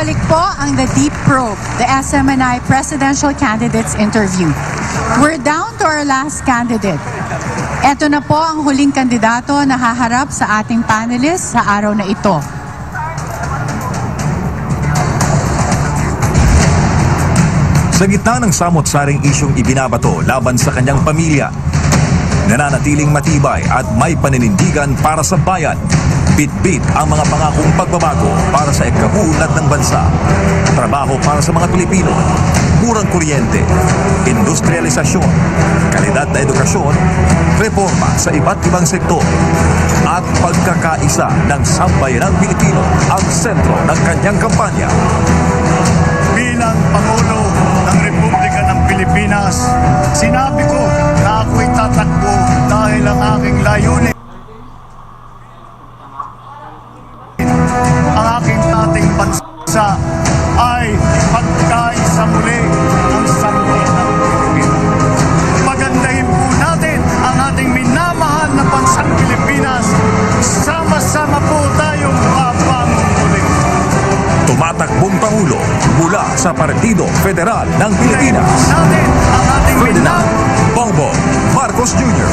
Nagbabalik po ang The Deep Probe, the SMNI Presidential Candidates Interview. We're down to our last candidate. Ito na po ang huling kandidato na haharap sa ating panelists sa araw na ito. Sa gitna ng samot-saring isyong ibinabato laban sa kanyang pamilya, nananatiling matibay at may paninindigan para sa bayan. Bit-bit ang mga pangakong pagbabago para sa ikabuunlad ng bansa. Trabaho para sa mga Pilipino, murang kuryente, industrialisasyon, kalidad na edukasyon, reforma sa iba't ibang sektor, at pagkakaisa ng sambayanang Pilipino ang sentro ng kanyang kampanya. Bilang Pangulo ng Republika ng Pilipinas, sinabi ko na ako'y tatakbo dahil ang aking layunin, ang aking dating bansa ay ipagkaisa muli ang sambayanang Pilipino. Pagandahin po natin ang ating minamahal na bansang Pilipinas. Sama-sama po tayong mapamumuling. Tumatakbong Pangulo mula sa Partido Federal ng Pilipinas. Natin ang ating Ferdinand Bongbong Marcos Jr.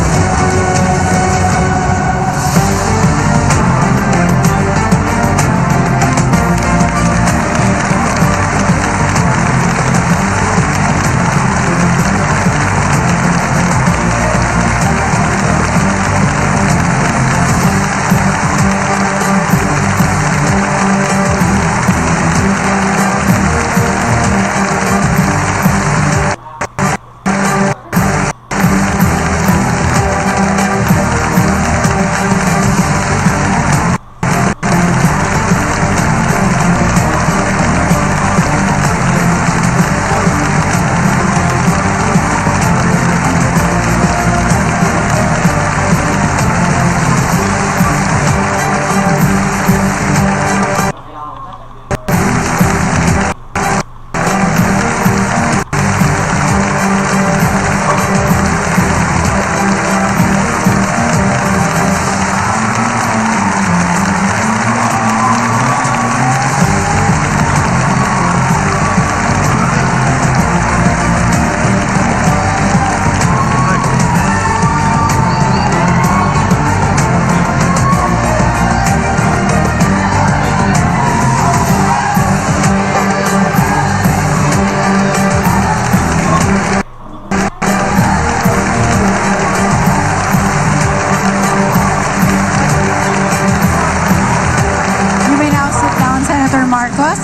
Marcos.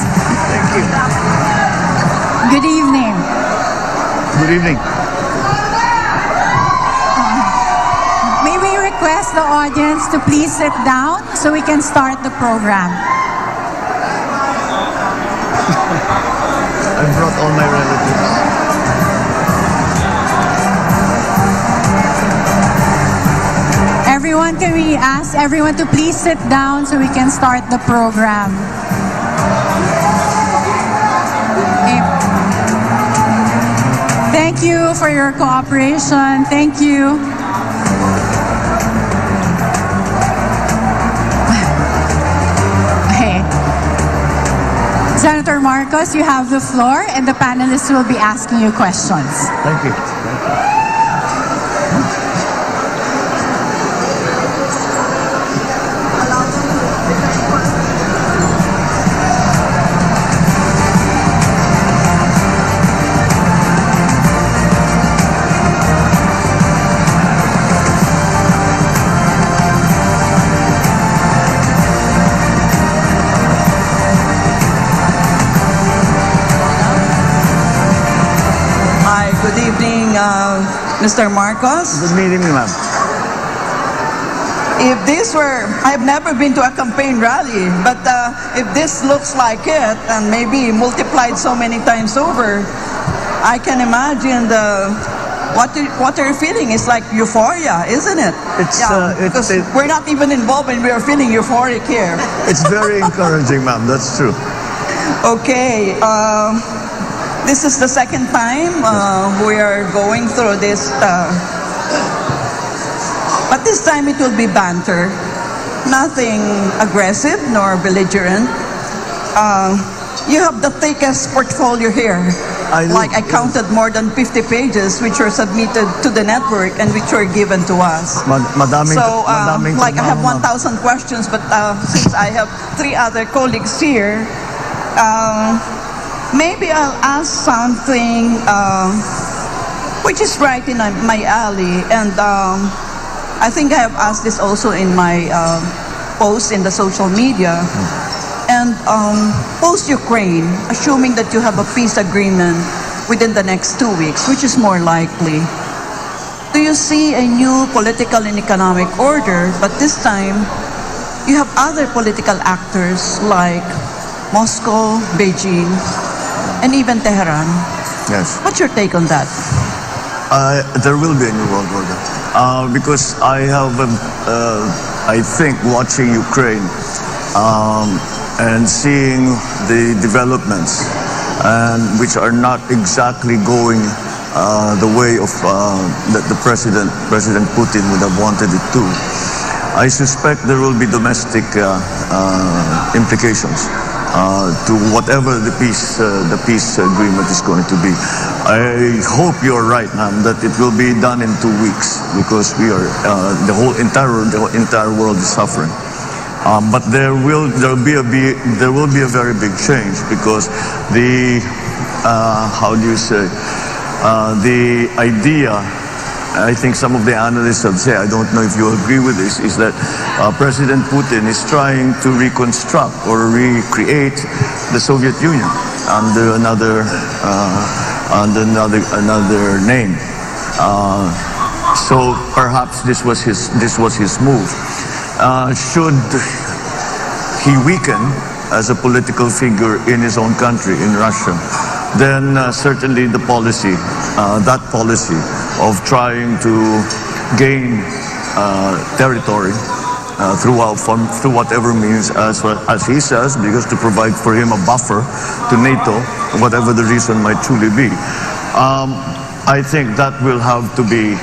Thank you. Good evening. Good evening. May we request the audience to please sit down so we can start the program. I brought all my relatives. Everyone, can we ask everyone to please sit down so we can start the program? Okay. Thank you for your cooperation. Thank you. Okay. Senator Marcos, you have the floor and the panelists will be asking you questions. Thank you. Good evening, Mr. Marcos. Good meeting you, ma'am. If this were, I've never been to a campaign rally, but if this looks like it, and maybe multiplied so many times over, I can imagine what you're feeling is like euphoria, isn't it? Because we're not even involved and we are feeling euphoric here. It's very encouraging, ma'am. That's true. Okay. This is the second time we are going through this, but this time it will be banter, nothing aggressive nor belligerent. you have the thickest portfolio here. I counted more than 50 pages which were submitted to the network and which were given to us. Madaming, So, madaming like I have trabaho, ma'am. 1,000 questions, but since I have 3 other colleagues here, maybe I'll ask something which is right in my alley. And I think I have asked this also in my post in the social media. And post-Ukraine, assuming that you have a peace agreement within the next 2 weeks, which is more likely, do you see a new political and economic order, but this time you have other political actors like Moscow, Beijing, and even Tehran? Yes. What's your take on that? There will be a new world order. Because I have, I think, watching Ukraine and seeing the developments, and which are not exactly going the way of that the President Putin would have wanted it to. I suspect there will be domestic implications to whatever the peace agreement is going to be. I hope you're right, ma'am, that it will be done in 2 weeks, because we are the whole entire world is suffering. But there will be a very big change, because the how do you say, the idea, I think some of the analysts have said, I don't know if you agree with this, is that President Putin is trying to reconstruct or recreate the Soviet Union under another name. So perhaps this was his move. Should he weaken as a political figure in his own country, in Russia, then certainly the policy, that policy of trying to gain territory through whatever means, as he says, because to provide for him a buffer to NATO, whatever the reason might truly be. I think that will have to be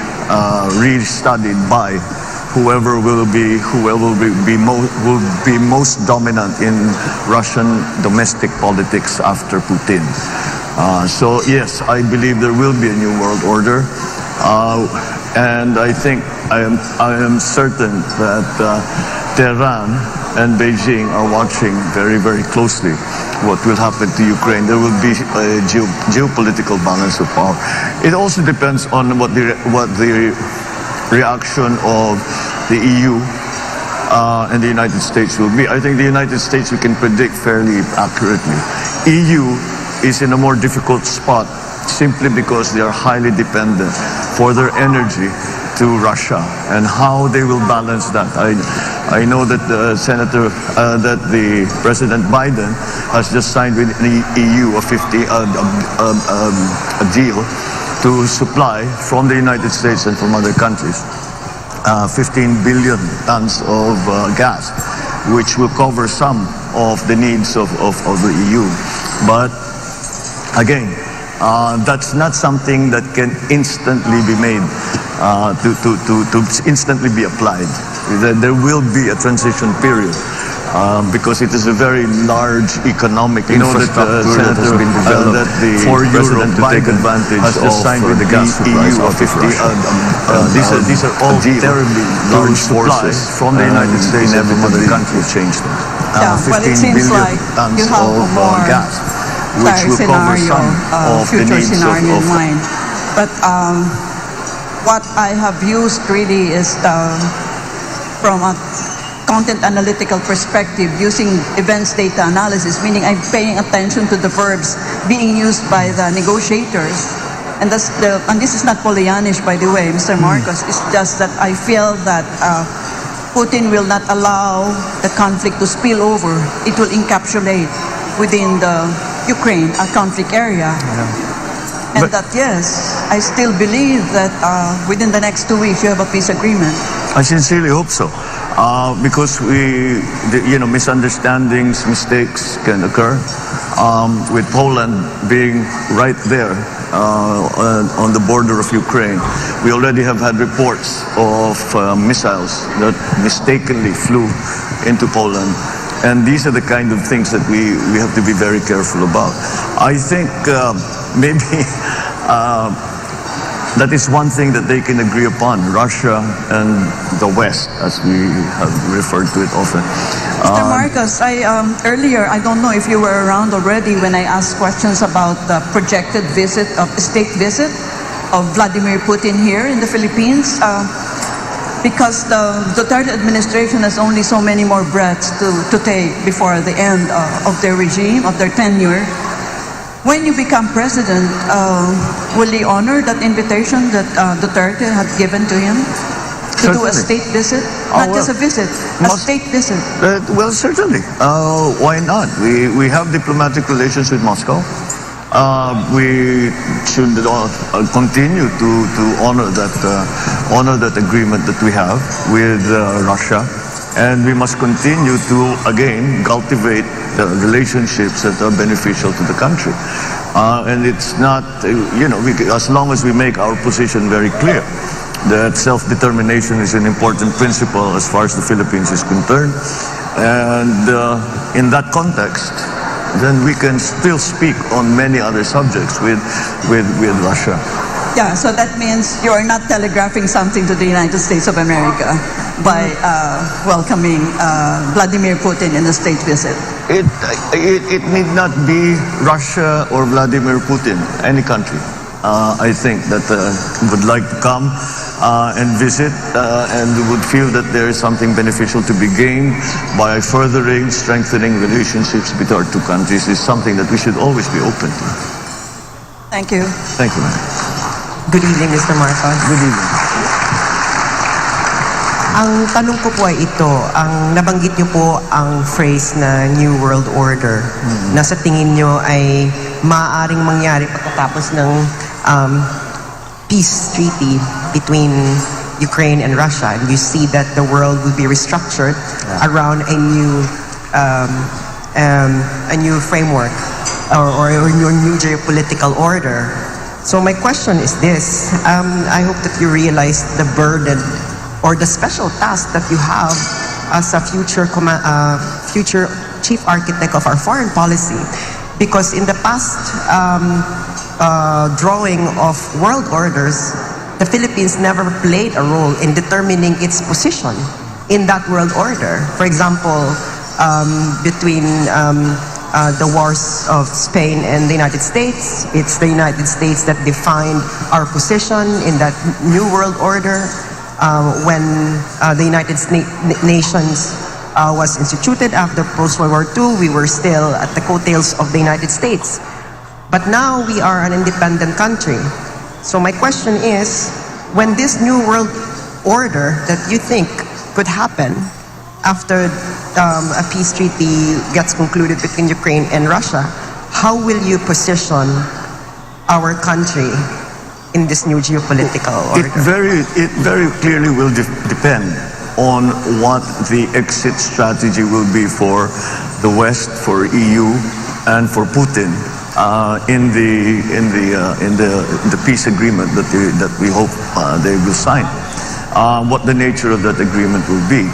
re-studied by whoever will be most dominant in Russian domestic politics after Putin. So yes, I believe there will be a new world order, and I think I am certain that Tehran and Beijing are watching very, very closely what will happen to Ukraine. There will be a geopolitical balance of power. It also depends on what the reaction of the EU and the United States will be. I think the United States we can predict fairly accurately. EU is in a more difficult spot simply because they are highly dependent for their energy to Russia, and how they will balance that. I know that the President Biden has just signed with the EU a deal to supply from the United States and from other countries 15 billion tons of gas, which will cover some of the needs of the EU. But again, that's not something that can instantly be made, to instantly be applied. There will be a transition period. Because it is a very large economic infrastructure that has been developed for Europe to take advantage of the gas supplies of Russia. These are all terribly large forces from the United States and from other countries. Change them. Yeah, well, it seems like you have a more gas, which will cover some of the future needs scenario of in mind. But what I have used really is from a content analytical perspective, using events data analysis, meaning I'm paying attention to the verbs being used by the negotiators. And this is not Pollyannish, by the way, Mr. Marcos. It's just that I feel that Putin will not allow the conflict to spill over. It will encapsulate within the Ukraine, a conflict area. Yeah. And that, yes, I still believe that within the next 2 weeks you have a peace agreement. I sincerely hope so. Because misunderstandings, mistakes can occur. With Poland being right there on the border of Ukraine, we already have had reports of missiles that mistakenly flew into Poland And these are the kind of things that we have to be very careful about. I think maybe that is one thing that they can agree upon, Russia and the West, as we have referred to it often. Mr. Marcos, earlier, I don't know if you were around already when I asked questions about the projected state visit of Vladimir Putin here in the Philippines. Because the Duterte administration has only so many more breaths to take before the end of their regime, of their tenure. When you become president, will he honor that invitation that Duterte had given to him to do a state visit? Not just a visit, a state visit. Well, certainly. Why not? We have diplomatic relations with Moscow. We should continue to honor that agreement that we have with Russia. And we must continue to, again, cultivate the relationships that are beneficial to the country. And it's not, as long as we make our position very clear that self-determination is an important principle as far as the Philippines is concerned. And in that context, then we can still speak on many other subjects with Russia. Yeah, so that means you are not telegraphing something to the United States of America by welcoming Vladimir Putin in a state visit. It need not be Russia or Vladimir Putin, any country. I think that would like to come and visit and would feel that there is something beneficial to be gained by furthering, strengthening relationships between our two countries is something that we should always be open to. Thank you. Thank you, ma'am. Good evening, Mr. Marcos. Good evening. Ang tanong ko po ay ito, ang nabanggit niyo po ang phrase na New World Order na sa tingin niyo ay maaaring mangyari pagkatapos ng peace treaty between Ukraine and Russia. And you see that the world will be restructured around a new framework or a new geopolitical order. So my question is this, I hope that you realize the burden or the special task that you have as a future chief architect of our foreign policy. Because in the past drawing of world orders, the Philippines never played a role in determining its position in that world order. For example, between the wars of Spain and the United States, it's the United States that defined our position in that new world order. When the United Nations was instituted after post-World War II, we were still at the coattails of the United States. But now we are an independent country. So my question is, when this new world order that you think could happen after a peace treaty gets concluded between Ukraine and Russia, how will you position our country in this new geopolitical order? It very clearly will depend on what the exit strategy will be for the West, for EU, and for Putin in the peace agreement that we hope they will sign. What the nature of that agreement will be.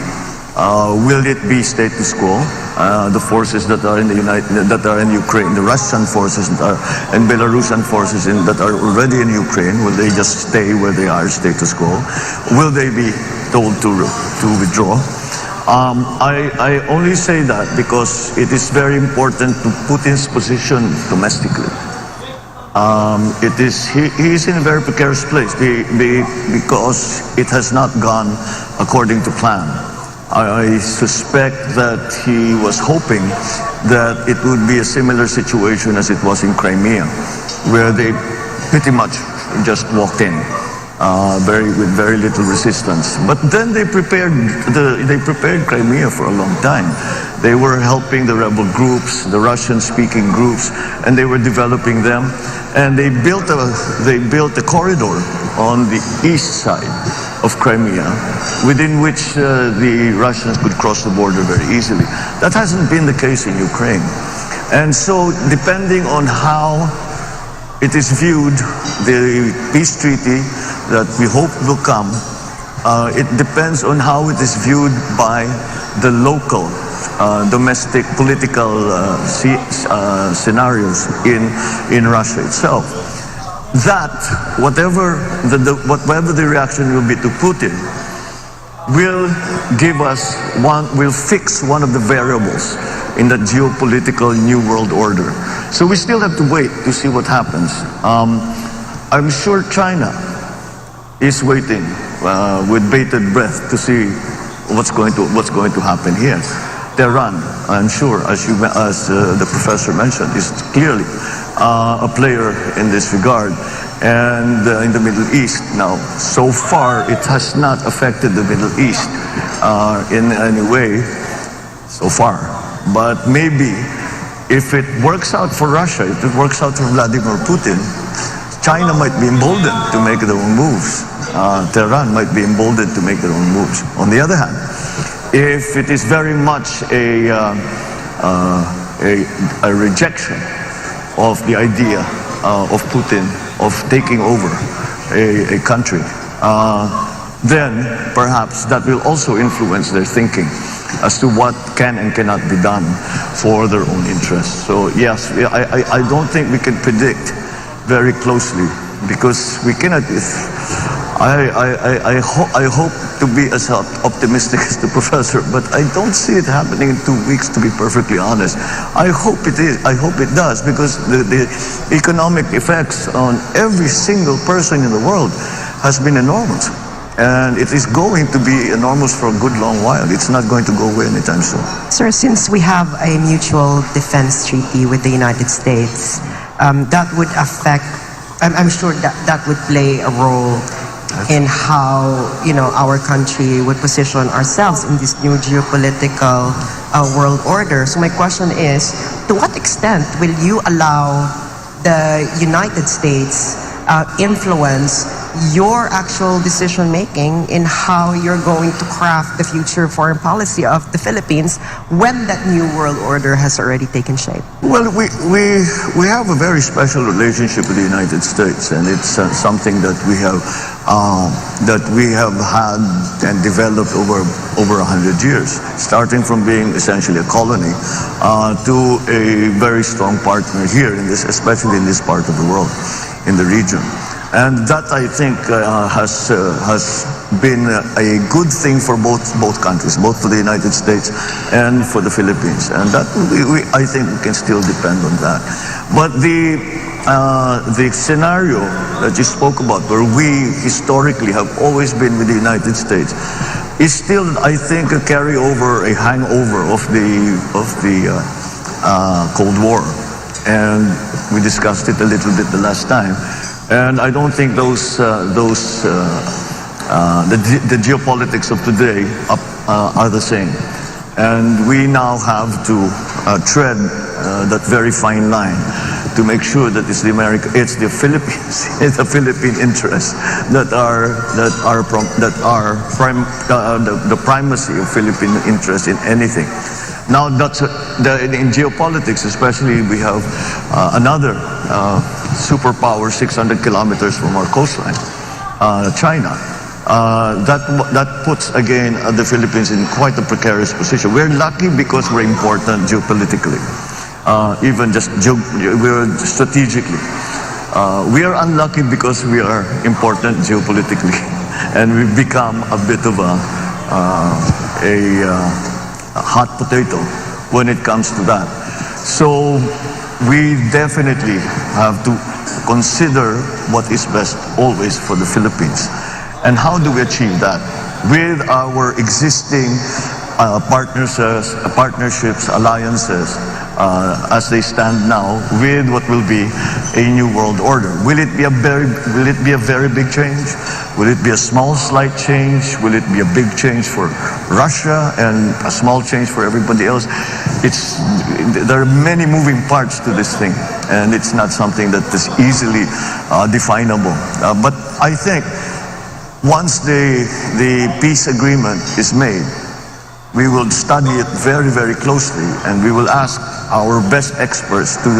Will it be status quo? The forces that are in Ukraine, the Russian forces and Belarusian forces that are already in Ukraine, will they just stay where they are, status quo? Will they be told to withdraw? I only say that because it is very important to Putin's position domestically. He is in a very precarious place because it has not gone according to plan. I suspect that he was hoping that it would be a similar situation as it was in Crimea, where they pretty much just walked in with very little resistance. But then they prepared Crimea for a long time. They were helping the rebel groups, the Russian-speaking groups, and they were developing them. And they built a corridor on the east side of Crimea, within which the Russians could cross the border very easily. That hasn't been the case in Ukraine. And so, depending on how it is viewed, the peace treaty that we hope will come, it depends on how it is viewed by the local domestic political scenarios in Russia itself. That, whatever the reaction will be to Putin, will fix one of the variables in the geopolitical new world order. So we still have to wait to see what happens. I'm sure China is waiting with bated breath to see what's going to happen here. Tehran, I'm sure, as the professor mentioned, is clearly a player in this regard. And in the Middle East now, so far it has not affected the Middle East in any way so far. But maybe if it works out for Russia, if it works out for Vladimir Putin, China might be emboldened to make their own moves. Tehran might be emboldened to make their own moves. On the other hand, if it is very much a rejection of the idea of Putin of taking over a country, then perhaps that will also influence their thinking as to what can and cannot be done for their own interests. So yes, I don't think we can predict very closely, because we cannot. I hope to be as optimistic as the professor, but I don't see it happening in 2 weeks, to be perfectly honest. I hope it is. I hope it does, because the economic effects on every single person in the world has been enormous. And it is going to be enormous for a good long while. It's not going to go away anytime soon. Sir, since we have a mutual defense treaty with the United States, that would affect, I'm sure that would play a role in how, our country would position ourselves in this new geopolitical world order. So my question is, to what extent will you allow the United States influence your actual decision making in how you're going to craft the future foreign policy of the Philippines when that new world order has already taken shape? Well, we have a very special relationship with the United States, and it's something that we have had and developed over 100 years, starting from being essentially a colony to a very strong partner here in this, especially in this part of the world, in the region. And that, I think, has been a good thing for both countries, both for the United States and for the Philippines. And that I think we can still depend on that. But the scenario that you spoke about, where we historically have always been with the United States, is still, I think, a carryover, a hangover of the Cold War. And we discussed it a little bit the last time. And I don't think the geopolitics of today are the same. And we now have to tread that very fine line to make sure that it's the Philippines, it's the Philippine interests that are the primacy of Philippine interests in anything. Now, in geopolitics, especially, we have another superpower 600 kilometers from our coastline, China. That puts, again, the Philippines in quite a precarious position. We're lucky because we're important geopolitically, even just we're strategically. We are unlucky because we are important geopolitically, and we've become a bit of a hot potato when it comes to that. So we definitely have to consider what is best always for the Philippines. And how do we achieve that? With our existing partnerships, alliances, as they stand now, with what will be a new world order. Will it be a very big change? Will it be a small, slight change? Will it be a big change for Russia and a small change for everybody else? There are many moving parts to this thing, and it's not something that is easily definable. But I think once the peace agreement is made, we will study it very, very closely, and we will ask our best experts to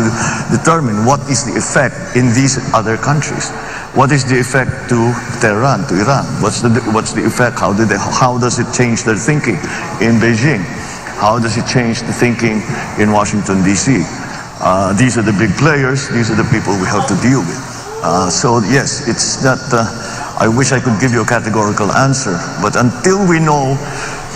determine what is the effect in these other countries. What is the effect to Tehran, to Iran? What's the effect? How does it change their thinking in Beijing? How does it change the thinking in Washington, D.C.? These are the big players. These are the people we have to deal with. So yes, it's not, I wish I could give you a categorical answer, but until we know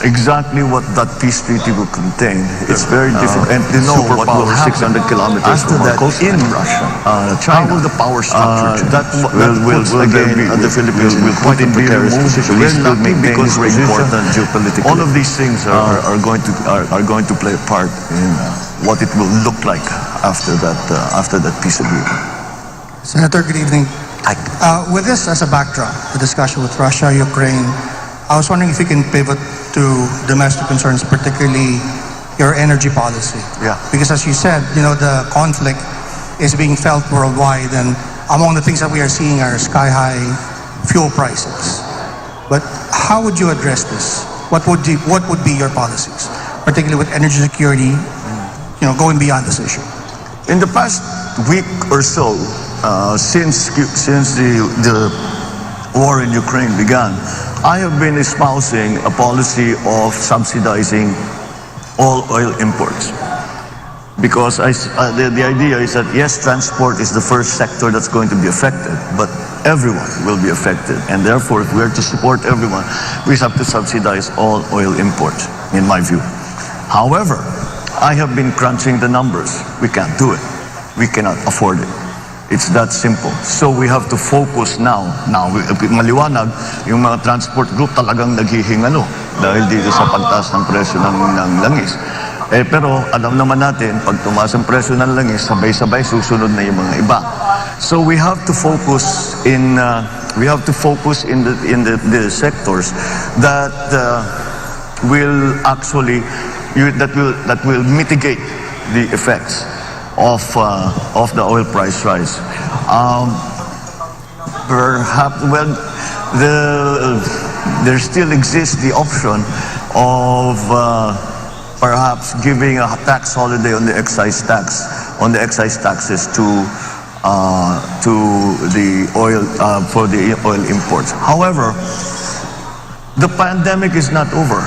exactly what that peace treaty will contain, it's very difficult. And to know what will happen 600 kilometers after that in Russia, China, how will the power structure that will again the Philippines will put in precarious position. We're still because we're important geopolitically. All of these things are going to play a part in what it will look like after that peace agreement. Senator, good evening. With this as a backdrop, the discussion with Russia, Ukraine, I was wondering if you can pivot to domestic concerns, particularly your energy policy. Yeah. Because as you said, the conflict is being felt worldwide, and among the things that we are seeing are sky-high fuel prices. But how would you address this? What would be your policies, particularly with energy security, going beyond this issue? In the past week or so, since the war in Ukraine began, I have been espousing a policy of subsidizing all oil imports. Because the idea is that, yes, transport is the first sector that's going to be affected, but everyone will be affected. And therefore, if we are to support everyone, we have to subsidize all oil imports, in my view. However, I have been crunching the numbers. We can't do it. We cannot afford it. It's that simple. So we have to focus now. Maliwanag, yung mga transport group talagang naghihingalo dahil dito sa pagtaas ng presyo ng langis. Pero alam naman natin, pag tumaas ang presyo ng langis, sabay-sabay susunod na yung mga iba. So we have to focus in the sectors that will actually that will mitigate the effects of the oil price rise. Perhaps, well, there still exists the option of perhaps giving a tax holiday on the excise taxes to the oil for the oil imports. However, the pandemic is not over.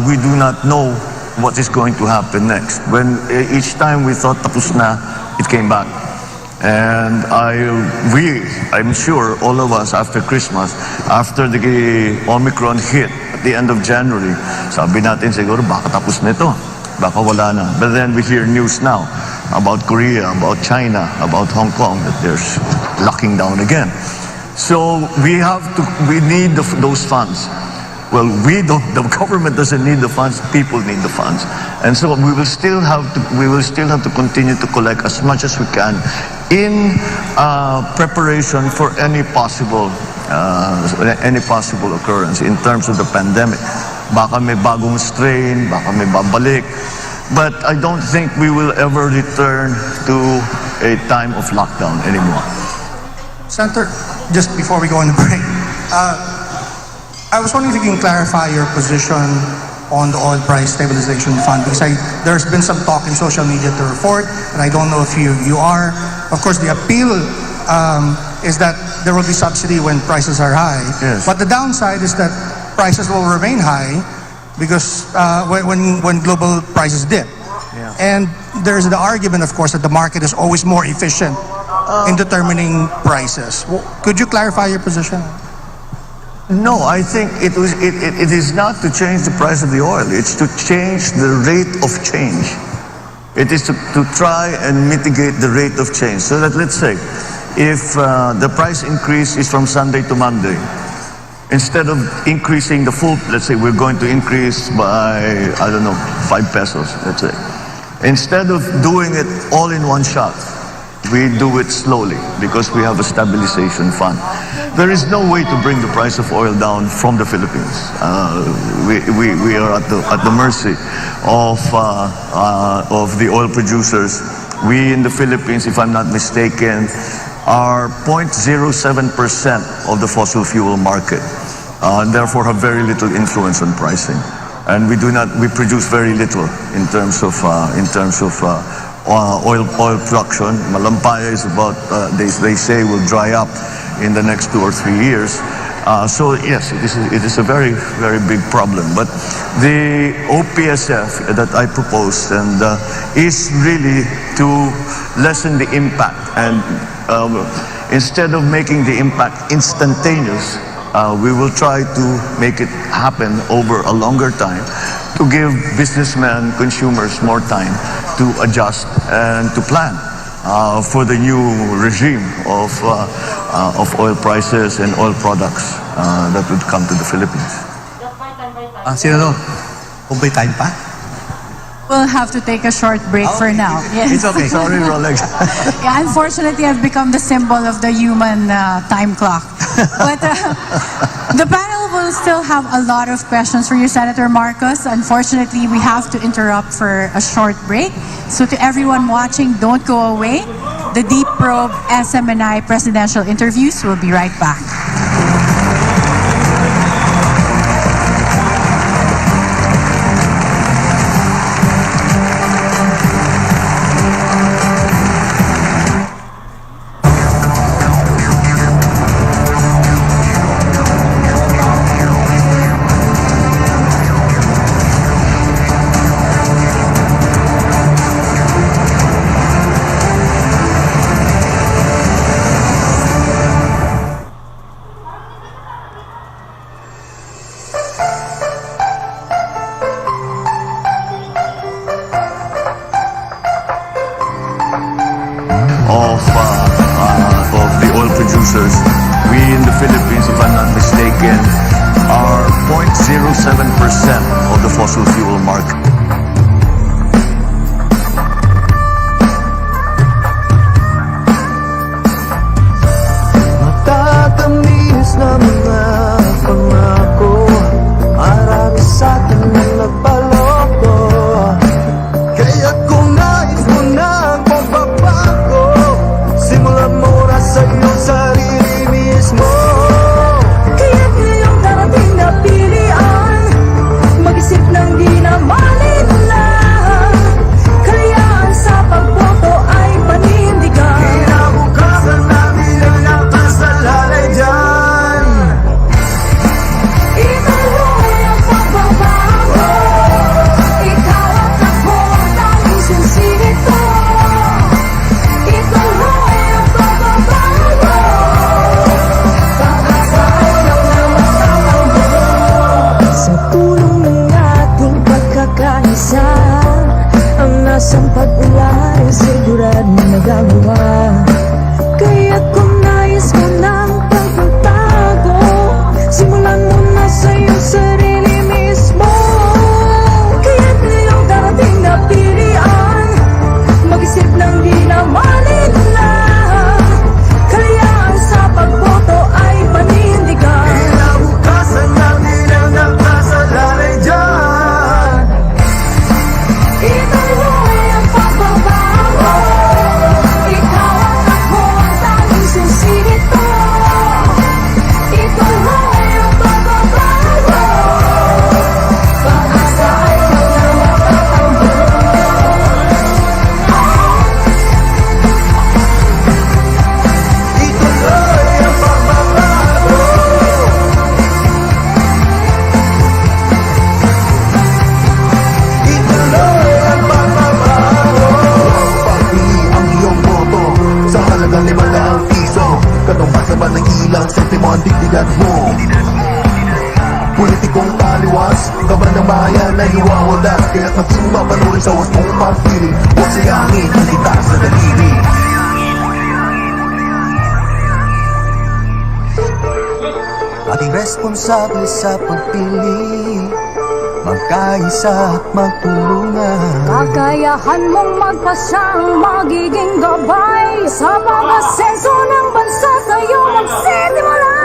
We do not know what is going to happen next. When each time we thought tapos na, it came back. And I'm sure all of us after Christmas, after the Omicron hit at the end of January, sabi natin siguro baka tapos na ito, baka wala na. But then we hear news now about Korea, about China, about Hong Kong, that they're locking down again. So we need those funds. Well, the government doesn't need the funds, people need the funds. And so we will still have to continue to collect as much as we can in preparation for any possible occurrence in terms of the pandemic. Baka may bagong strain, baka may babalik. But I don't think we will ever return to a time of lockdown anymore. Senator, just before we go on the break, I was wondering if you can clarify your position on the oil price stabilization fund, because there's been some talk in social media to report, and I don't know if you are. Of course, the appeal is that there will be subsidy when prices are high. Yes. But the downside is that prices will remain high because when global prices dip. Yeah. And there's the argument, of course, that the market is always more efficient in determining prices. Could you clarify your position? No, I think it is not to change the price of the oil. It's to change the rate of change. It is to try and mitigate the rate of change. So that, let's say, if the price increase is from Sunday to Monday, instead of increasing the full, let's say we're going to increase by, I don't know, 5 pesos, let's say. Instead of doing it all in one shot, we do it slowly because we have a stabilization fund. There is no way to bring the price of oil down from the Philippines. We are at the mercy of the oil producers. We in the Philippines, if I'm not mistaken, are 0.07% of the fossil fuel market, and therefore have very little influence on pricing. And we produce very little in terms of oil production. Malampaya is about, they say will dry up in the next 2 or 3 years. So yes, it is a very, very big problem. But the OPSF that I proposed and is really to lessen the impact, and instead of making the impact instantaneous, we will try to make it happen over a longer time to give businessmen, consumers more time to adjust and to plan for the new regime of oil prices and oil products that would come to the Philippines. Senador, kung may time pa? We'll have to take a short break for now. Yes. It's okay. Sorry, Rolex. Yeah, unfortunately, I've become the symbol of the human time clock. But the panel will still have a lot of questions for you, Senator Marcos. Unfortunately, we have to interrupt for a short break. So to everyone watching, don't go away. The Deep Probe SMNI presidential interviews will be right back. Of the oil producers, we in the Philippines, if I'm not mistaken, are 0.07% of the fossil fuel market. Matatamis na mga pangako, marami sa atin ang nagpaloko. Kaya kung nais mo na magbabago, simulan mo na sa iyong sarili mismo. Kaya't ngayong darating na pilihan, mag-isip ng di na malinlang. Kalayaan sa pagboto ay panindigan. Kinabukasan namin ang nakasalalay dyan. Ituloy ang pagbabago, ikaw at ako ang tanging susito. Ituloy ang pagbabago, pag-asa ay siyang namatakbo. Sa tulong ng ating pagkakaisa, ang nasang pag-ulan ay sigurado na nagagawa. Kaya kung nais mo ng pagbabago, simulan mo na sa iyong sarili mismo. Kaya't ngayong darating na pilihan, mag-isip ng di na malinlang. Kalayaan sa pagboto ay panindigan. Kinabukasan namin ang nakasalalay dyan. Ituloy ang pagbabago, ikaw at ako ang tanging susito. Ituloy ang pagbabago, pag-asa ay siyang namatakbo. Ituloy ang pagbabago. Ituloy ang pagbabago. Pagpili ang iyong boto sa halagang 500 piso. Katumbas naman ng ilang sentimo ang digdigan mo. Politikong taliwas, gaban ng bayan ay iwawalas. Kaya't maging mapanurin sa huwag mong pagpili. Huwag sayangin ang kita sa daliri. Ating responsable sa pagpili, magkaisa at magtulungan. Kakayahan mong magpasang magiging gabay sa pag-asenso ng bansa sa'yo magsisimula.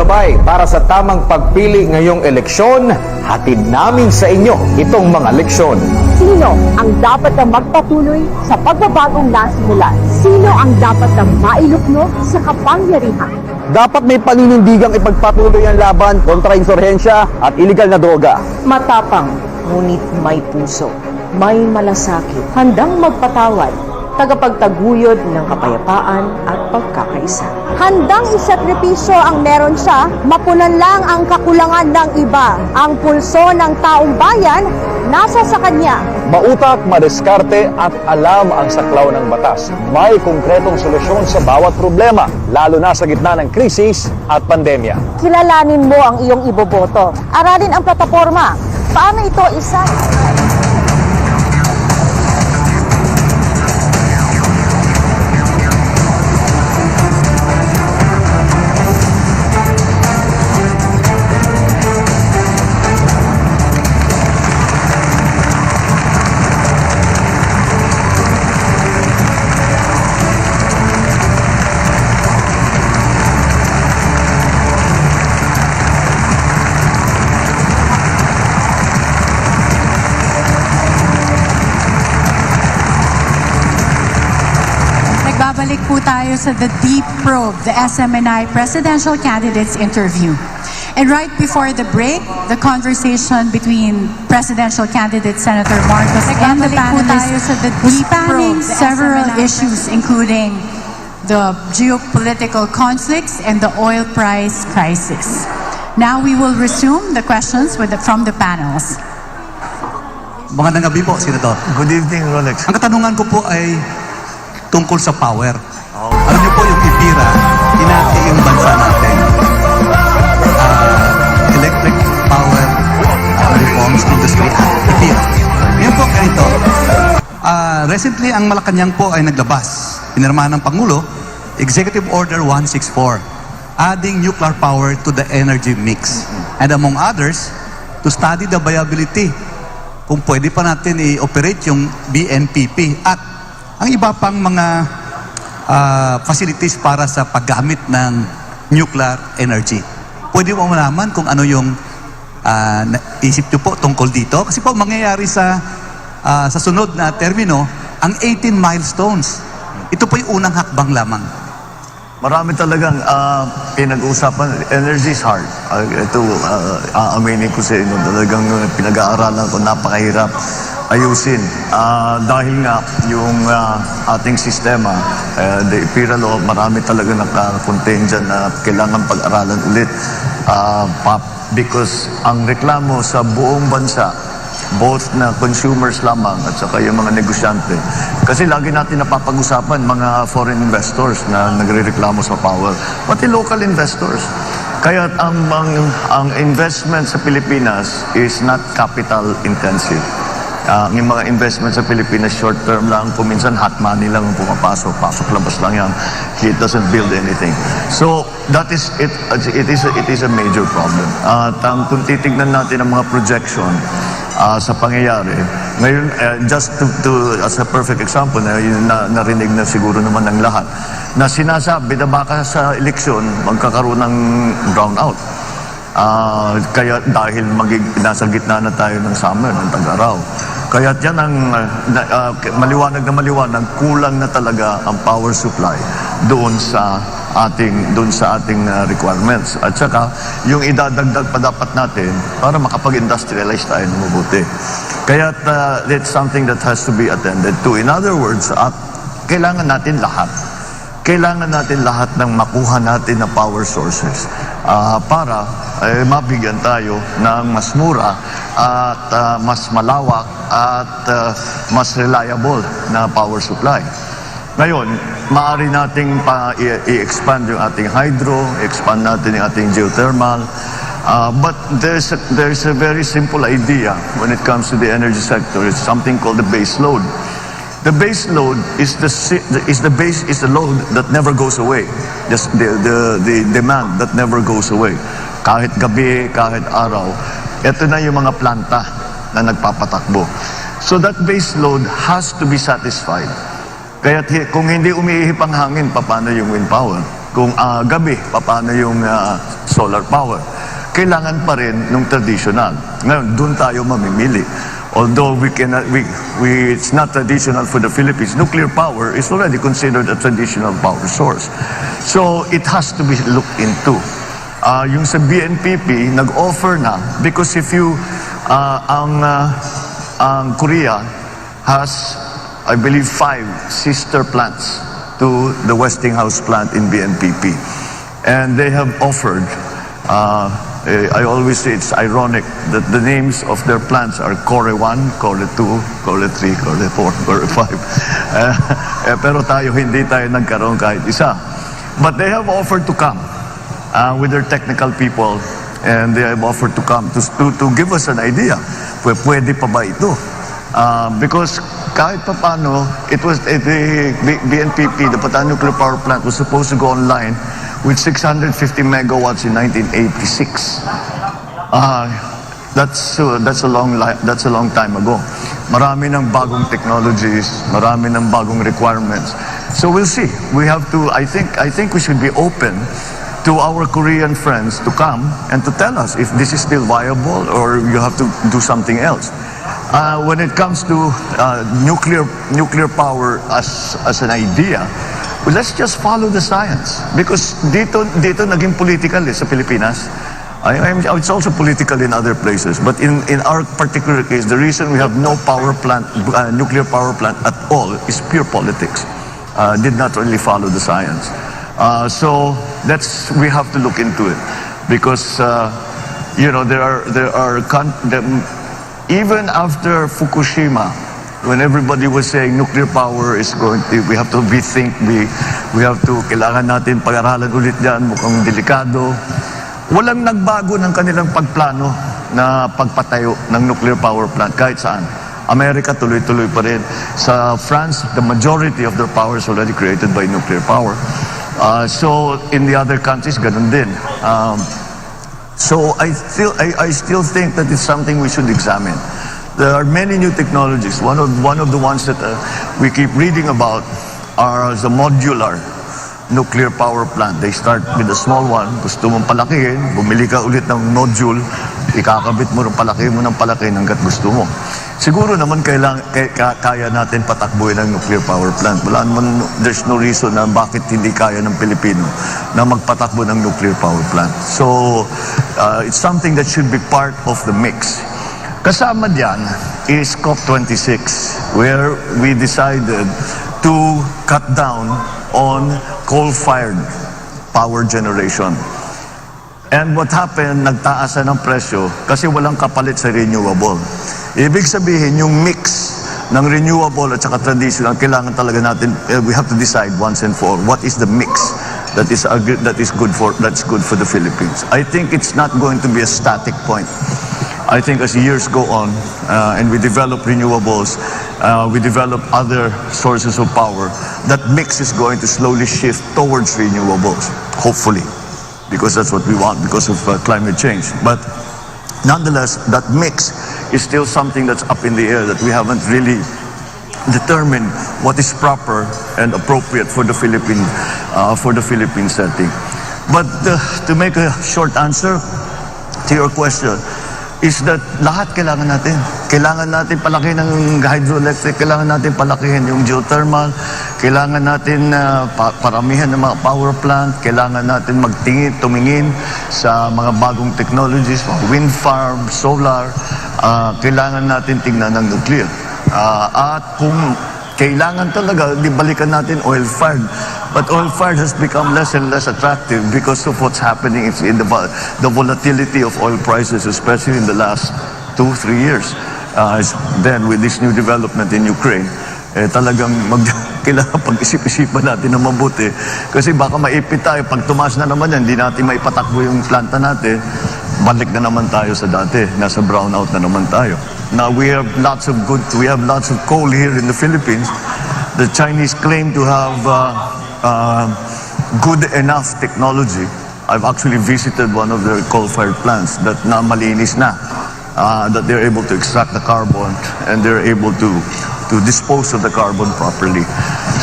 gabay para sa tamang pagpili ngayong eleksyon, hatid namin sa inyo itong mga leksyon. Sino ang dapat na magpatuloy sa pagbabagong nasimulan? Sino ang dapat na mailukno sa kapangyarihan? Dapat may paninindigang ipagpatuloy ang laban kontra insurhensya at iligal na droga. Matapang, ngunit may puso, may malasakit, handang magpatawad, tagapagtaguyod ng kapayapaan at pagkakaisa. Handang isakripisyo ang meron siya, mapunan lang ang kakulangan ng iba. Ang pulso ng taong bayan, nasa sa kanya. Mautak, madiskarte at alam ang saklaw ng batas. May konkretong solusyon sa bawat problema, lalo na sa gitna ng krisis at pandemya. Kilalanin mo ang iyong iboboto. Aralin ang plataforma. Paano ito isa? Nagbabalik po tayo sa The Deep Probe, the SMNI Presidential Candidates Interview. And right before the break, the conversation between presidential candidate Senator Marcos and the panelists was spanning several issues, including the geopolitical conflicts and the oil price crisis. Now we will resume the questions from the panels. Magandang gabi po, Senador. Good evening, Rolex. Ang katanungan ko po ay tungkol sa power. Alam niyo po yung IPIRA, hinati yung bansa natin. Electric Power Reforms Industry Act, IPIRA. Ngayon po ganito, recently ang Malacanang po ay naglabas, pinirmahan ng Pangulo, Executive Order 164, adding nuclear power to the energy mix. And among others, to study the viability kung pwede pa natin i-operate yung BNPP at ang iba pang mga facilities para sa paggamit ng nuclear energy. Pwede mo malaman kung ano yung isip nyo po tungkol dito? Kasi po mangyayari sa sunod na termino, ang 18 milestones. Ito po yung unang hakbang lamang. Marami talagang pinag-uusapan. Energy is hard. Ito, aaminin ko sa inyo, talagang pinag-aaralan ko, napakahirap ayusin. Dahil nga yung ating sistema, the IPIRA law, marami talaga naka-contain dyan na kailangan pag-aralan ulit. Because ang reklamo sa buong bansa, both na consumers lamang at saka yung mga negosyante. Kasi lagi natin napapag-usapan mga foreign investors na nagre-reklamo sa power, pati local investors. Kaya ang investment sa Pilipinas is not capital intensive. Yung mga investment sa Pilipinas short term lang, kuminsan hot money lang ang pumapasok, pasok-labas lang yan. It doesn't build anything. So that is it. It is a major problem. Kung titignan natin ang mga projection sa pangyayari ngayon, just as a perfect example, narinig na siguro naman ng lahat na sinasabi na baka sa eleksyon magkakaroon ng brownout. Kaya dahil nasa gitna na tayo ng summer, ng tag-araw. Kaya yan ang maliwanag na maliwanag, kulang na talaga ang power supply doon sa ating requirements. At saka yung idadagdag pa dapat natin para makapag-industrialize tayo ng mabuti. Kaya it's something that has to be attended to. In other words, kailangan natin lahat. Kailangan natin lahat ng makuha natin na power sources para mabigyan tayo ng mas mura at mas malawak at mas reliable na power supply. Ngayon, maaari nating i-expand yung ating hydro, expand natin yung ating geothermal, but there's a very simple idea when it comes to the energy sector. It's something called the base load. The base load is the load that never goes away. The demand that never goes away. Kahit gabi, kahit araw, ito na yung mga planta na nagpapatakbo. So that base load has to be satisfied. Kaya kung hindi umiihip ang hangin, paano yung wind power? Kung gabi, paano yung solar power? Kailangan pa rin ng traditional. Ngayon, doon tayo mamimili. Although it's not traditional for the Philippines, nuclear power is already considered a traditional power source. So it has to be looked into. Yung sa BNPP, nag-offer na because if you, ang Korea has, I believe, 5 sister plants to the Westinghouse plant in BNPP. And they have offered, I always say it's ironic that the names of their plants are Core 1, Core 2, Core 3, Core 4, Core 5. Pero hindi tayo nagkaroon kahit isa. But they have offered to come with their technical people, and they have offered to come to give us an idea. Pwede pa ba ito? Because kahit pa paano, the BNPP, the Bataan Nuclear Power Plant, was supposed to go online with 650 megawatts in 1986. That's a long time ago. Marami ng bagong technologies, marami ng bagong requirements. So we'll see. We have to. I think we should be open to our Korean friends to come and to tell us if this is still viable or you have to do something else. When it comes to nuclear power as an idea, well, let's just follow the science. Because dito naging political sa Pilipinas. It's also political in other places. But in our particular case, the reason we have no nuclear power plant at all is pure politics. Did not really follow the science. So we have to look into it. Because, even after Fukushima, when everybody was saying nuclear power is we have to rethink, we have to, kailangan natin pag-aralan ulit yan, mukhang delikado. Walang nagbago ng kanilang pagplano na pagpatayo ng nuclear power plant kahit saan. America tuloy-tuloy pa rin. Sa France, the majority of their power is already created by nuclear power. So in the other countries, ganun din. So I still think that it's something we should examine. There are many new technologies. One of the ones that we keep reading about are the modular nuclear power plant. They start with a small one. Gusto mong palakihin, bumili ka ulit ng module, ikakabit mo rin palaki mo ng palaki hanggat gusto mo. Siguro naman kaya natin patakbuhin ang nuclear power plant. There's no reason na bakit hindi kaya ng Pilipino na magpatakbo ng nuclear power plant. So it's something that should be part of the mix. Kasama diyan is COP26, where we decided to cut down on coal-fired power generation. And what happened, nagtaasan ng presyo kasi walang kapalit sa renewable. Ibig sabihin, yung mix ng renewable at saka traditional, kailangan talaga natin, we have to decide once and for all, what is the mix that's good for the Philippines. I think it's not going to be a static point. I think as years go on and we develop renewables, we develop other sources of power, that mix is going to slowly shift towards renewables, hopefully, because that's what we want because of climate change. But nonetheless, that mix is still something that's up in the air that we haven't really determined what is proper and appropriate for the Philippine setting. But to make a short answer to your question, is that lahat kailangan natin. Kailangan natin palakihin ng hydroelectric, kailangan natin palakihin yung geothermal, kailangan natin paramihan ng mga power plant, kailangan natin tumingin sa mga bagong technologies, wind farm, solar, kailangan natin tingnan ng nuclear. At kung kailangan talaga, di balikan natin oil-fired. But oil-fired has become less and less attractive because of what's happening in the volatility of oil prices, especially in the last 2-3 years. Then with this new development in Ukraine, talagang kailangan pag-isip-isipan natin na mabuti. Kasi baka maipit tayo, pag tumaas na naman yan, hindi natin maipatakbo yung planta natin, balik na naman tayo sa dati, nasa brownout na naman tayo. Now we have lots of coal here in the Philippines. The Chinese claim to have good enough technology. I've actually visited one of their coal-fired plants that na malinis na, that they're able to extract the carbon and they're able to to dispose of the carbon properly.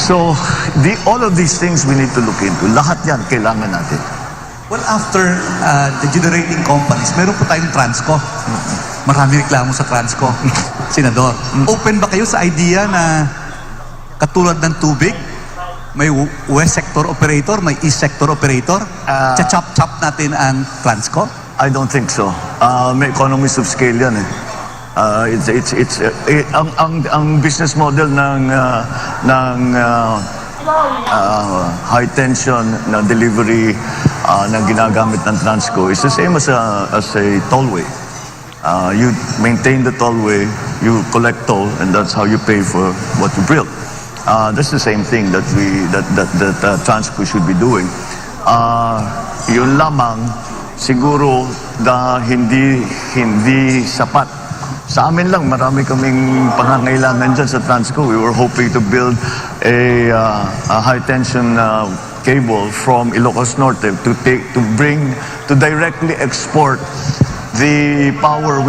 So, all of these things we need to look into. Lahat yan kailangan natin. Well, after the generating companies, meron po tayong Transco. Marami reklamo sa Transco. Senador, open ba kayo sa idea na katulad ng tubig, may west sector operator, may east sector operator, chop natin ang Transco? I don't think so. May economies of scale yan eh. Ang business model ng high tension na delivery na ginagamit ng Transco is the same as a tollway. You maintain the tollway, you collect toll, and that's how you pay for what you build. That's the same thing that Transco should be doing. Yun lamang siguro hindi sapat. Sa amin lang, marami kaming pangangailangan dyan sa Transco. We were hoping to build a high-tension cable from Ilocos Norte to directly export the power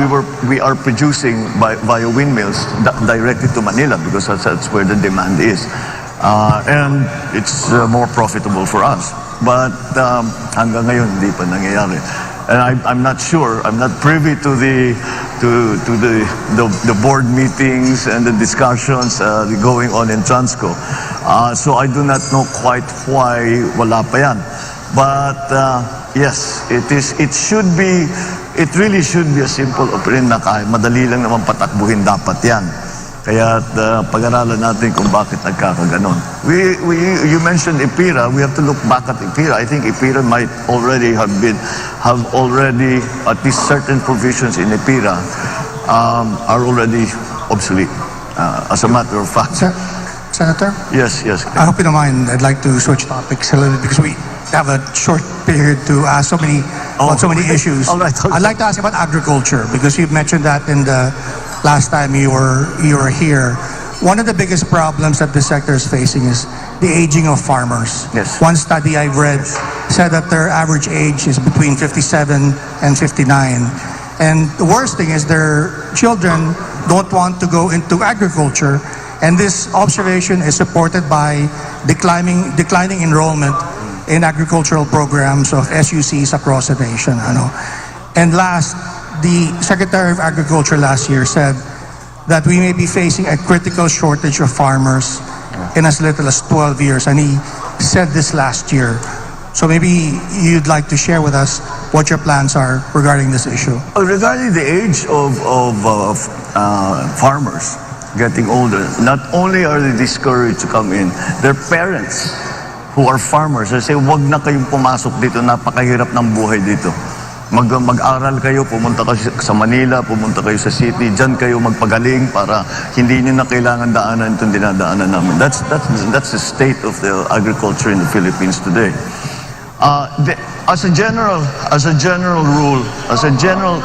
we are producing via windmills directly to Manila, because that's where the demand is. And it's more profitable for us. But hanggang ngayon, hindi pa nangyayari. And I'm not sure, I'm not privy to the board meetings and the discussions going on in Transco. So I do not know quite why wala pa yan. But yes, it really should be a simple operation na madali lang naman patakbuhin dapat yan. Kaya pag-aralan natin kung bakit nagkakaganon. You mentioned EPIRA. We have to look back at EPIRA. I think EPIRA might already have at least certain provisions in EPIRA are already obsolete. As a matter of fact. Senator? Yes. I hope you don't mind. I'd like to switch topics a little bit because we have a short period to ask so many issues. All right. I'd like to ask about agriculture because you've mentioned that in the last time you were here. One of the biggest problems that the sector is facing is the aging of farmers. Yes. One study I've read said that their average age is between 57 and 59. And the worst thing is their children don't want to go into agriculture. And this observation is supported by declining enrollment in agricultural programs of SUCs across the nation. And last, the Secretary of Agriculture last year said that we may be facing a critical shortage of farmers in as little as 12 years. And he said this last year. So maybe you'd like to share with us what your plans are regarding this issue. Regarding the age of farmers getting older, not only are they discouraged to come in, their parents who are farmers, they say, wag na kayong pumasok dito, napakahirap ng buhay dito. Mag-aral kayo, pumunta kayo sa Manila, pumunta kayo sa city, dyan kayo magpagaling para hindi niyo na kailangan daanan itong dinadaanan namin. That's the state of the agriculture in the Philippines today. As a general rule, as a general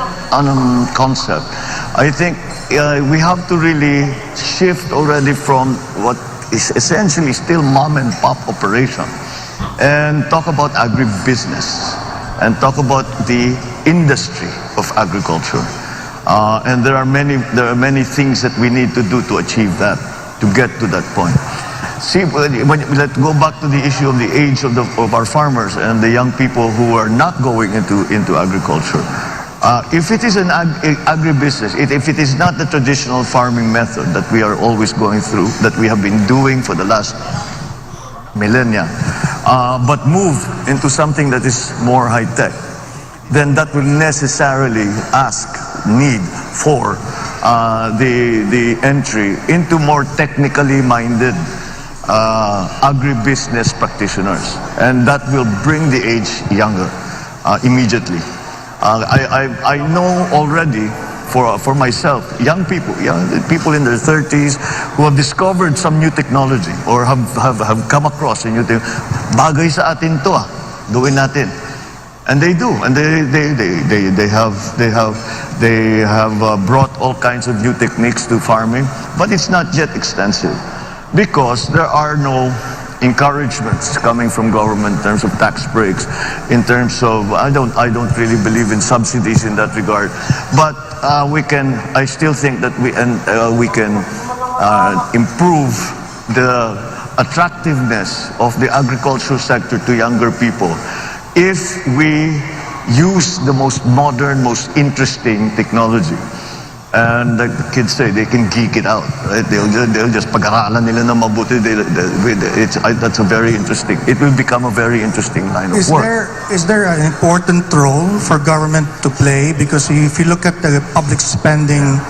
concept, I think we have to really shift already from what is essentially still mom and pop operation and talk about agribusiness and talk about the industry of agriculture. And there are many things that we need to do to achieve that, to get to that point. See, let's go back to the issue of the age of our farmers and the young people who are not going into agriculture. If it is an agribusiness, if it is not the traditional farming method that we are always going through, that we have been doing for the last millennia, but move into something that is more high-tech, then that will necessarily need for the entry into more technically minded agribusiness practitioners, and that will bring the age younger immediately. I know already for myself, young people in their 30s who have discovered some new technology or have come across a new thing. Bagay sa atin to, gawin natin. And they do, and they have brought all kinds of new techniques to farming, but it's not yet extensive because there are no encouragements coming from government in terms of tax breaks, in terms of I don't really believe in subsidies in that regard, but I still think that we can improve the attractiveness of the agricultural sector to younger people if we use the most modern, most interesting technology. And like the kids say, they can geek it out, right? They'll just pag-aralan nila na mabuti. That's a very interesting, it will become a very interesting line of work. Is there an important role for government to play? Because if you look at the public spending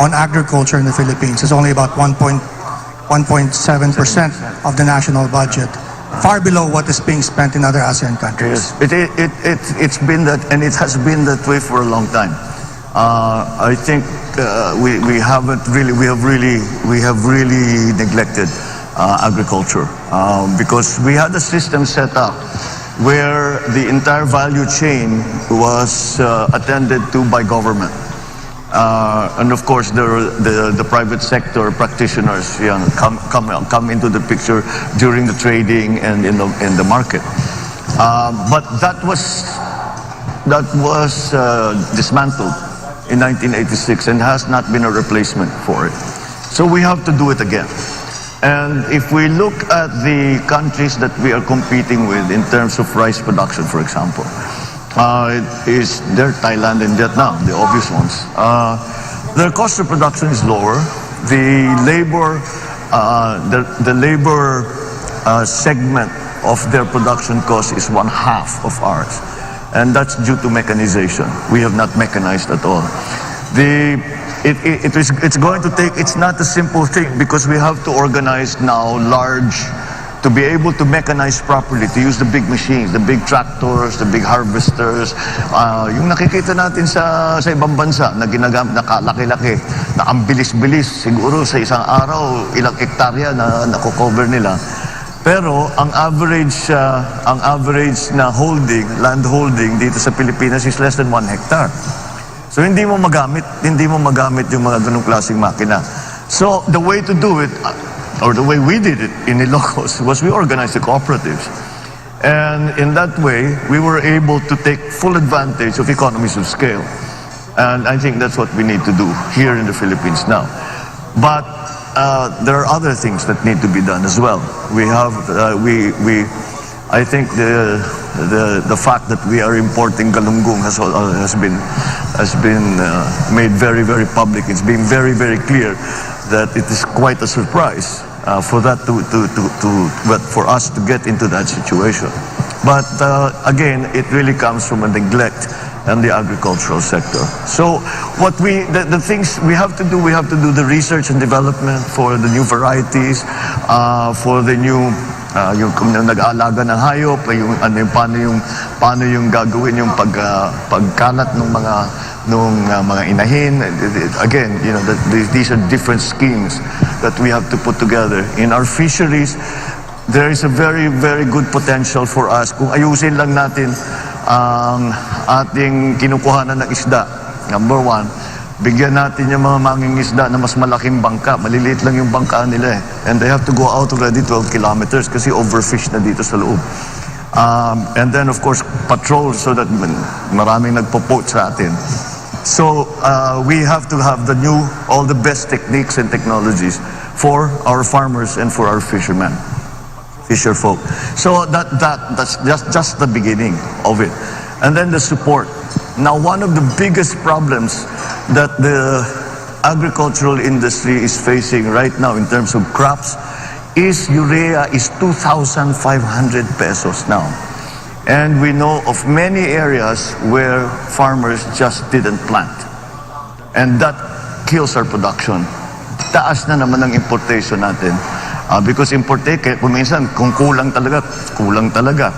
on agriculture in the Philippines, it's only about 1.7% of the national budget, far below what is being spent in other ASEAN countries. Yes, it's been that, and it has been that way for a long time. I think we have really neglected agriculture because we had a system set up where the entire value chain was attended to by government. And of course, the private sector practitioners come into the picture during the trading and in the market. But that was dismantled in 1986 and has not been a replacement for it. So we have to do it again. And if we look at the countries that we are competing with in terms of rice production, for example, they're Thailand and Vietnam, the obvious ones. Their cost of production is lower. The labor segment of their production cost is 1/2 of ours. And that's due to mechanization. We have not mechanized at all. It's going to take, it's not a simple thing because we have to organize now to be able to mechanize properly, to use the big machines, the big tractors, the big harvesters. Yung nakikita natin sa ibang bansa na ginagamit, nakalaki-laki, na ang bilis-bilis, siguro sa isang araw, ilang hektarya na nakocover nila. Pero ang average na land holding dito sa Pilipinas is less than 1 hectare. So hindi mo magamit yung mga ganung klaseng makina. So the way to do it, or the way we did it in Ilocos, was we organized the cooperatives. And in that way, we were able to take full advantage of economies of scale. And I think that's what we need to do here in the Philippines now. But there are other things that need to be done as well. I think the fact that we are importing galunggong has been made very, very public. It's been very, very clear that it is quite a surprise for us to get into that situation. But again, it really comes from a neglect and the agricultural sector. So the things we have to do the research and development for the new varieties, for the new yung nag-aalaga ng hayop, paano yung gagawin yung pagkalat ng mga inahin. Again, these are different schemes that we have to put together. In our fisheries, there is a very, very good potential for us kung ayusin lang natin ang ating kinukuhanan ng isda. Number one, bigyan natin yung mga mangingisda na mas malaking bangka. Maliliit lang yung bangka nila eh. And they have to go out already 12 kilometers kasi overfish na dito sa loob. And then of course, patrol so that maraming nagpo-poach sa atin. So we have to have all the best techniques and technologies for our farmers and for our fishermen. Fisher folk. So that's just the beginning of it. And then the support. Now, one of the biggest problems that the agricultural industry is facing right now in terms of crops is urea is 2,500 pesos now. And we know of many areas where farmers just didn't plant. And that kills our production. Taas na naman ang importation natin. Because kung minsan, kung kulang talaga.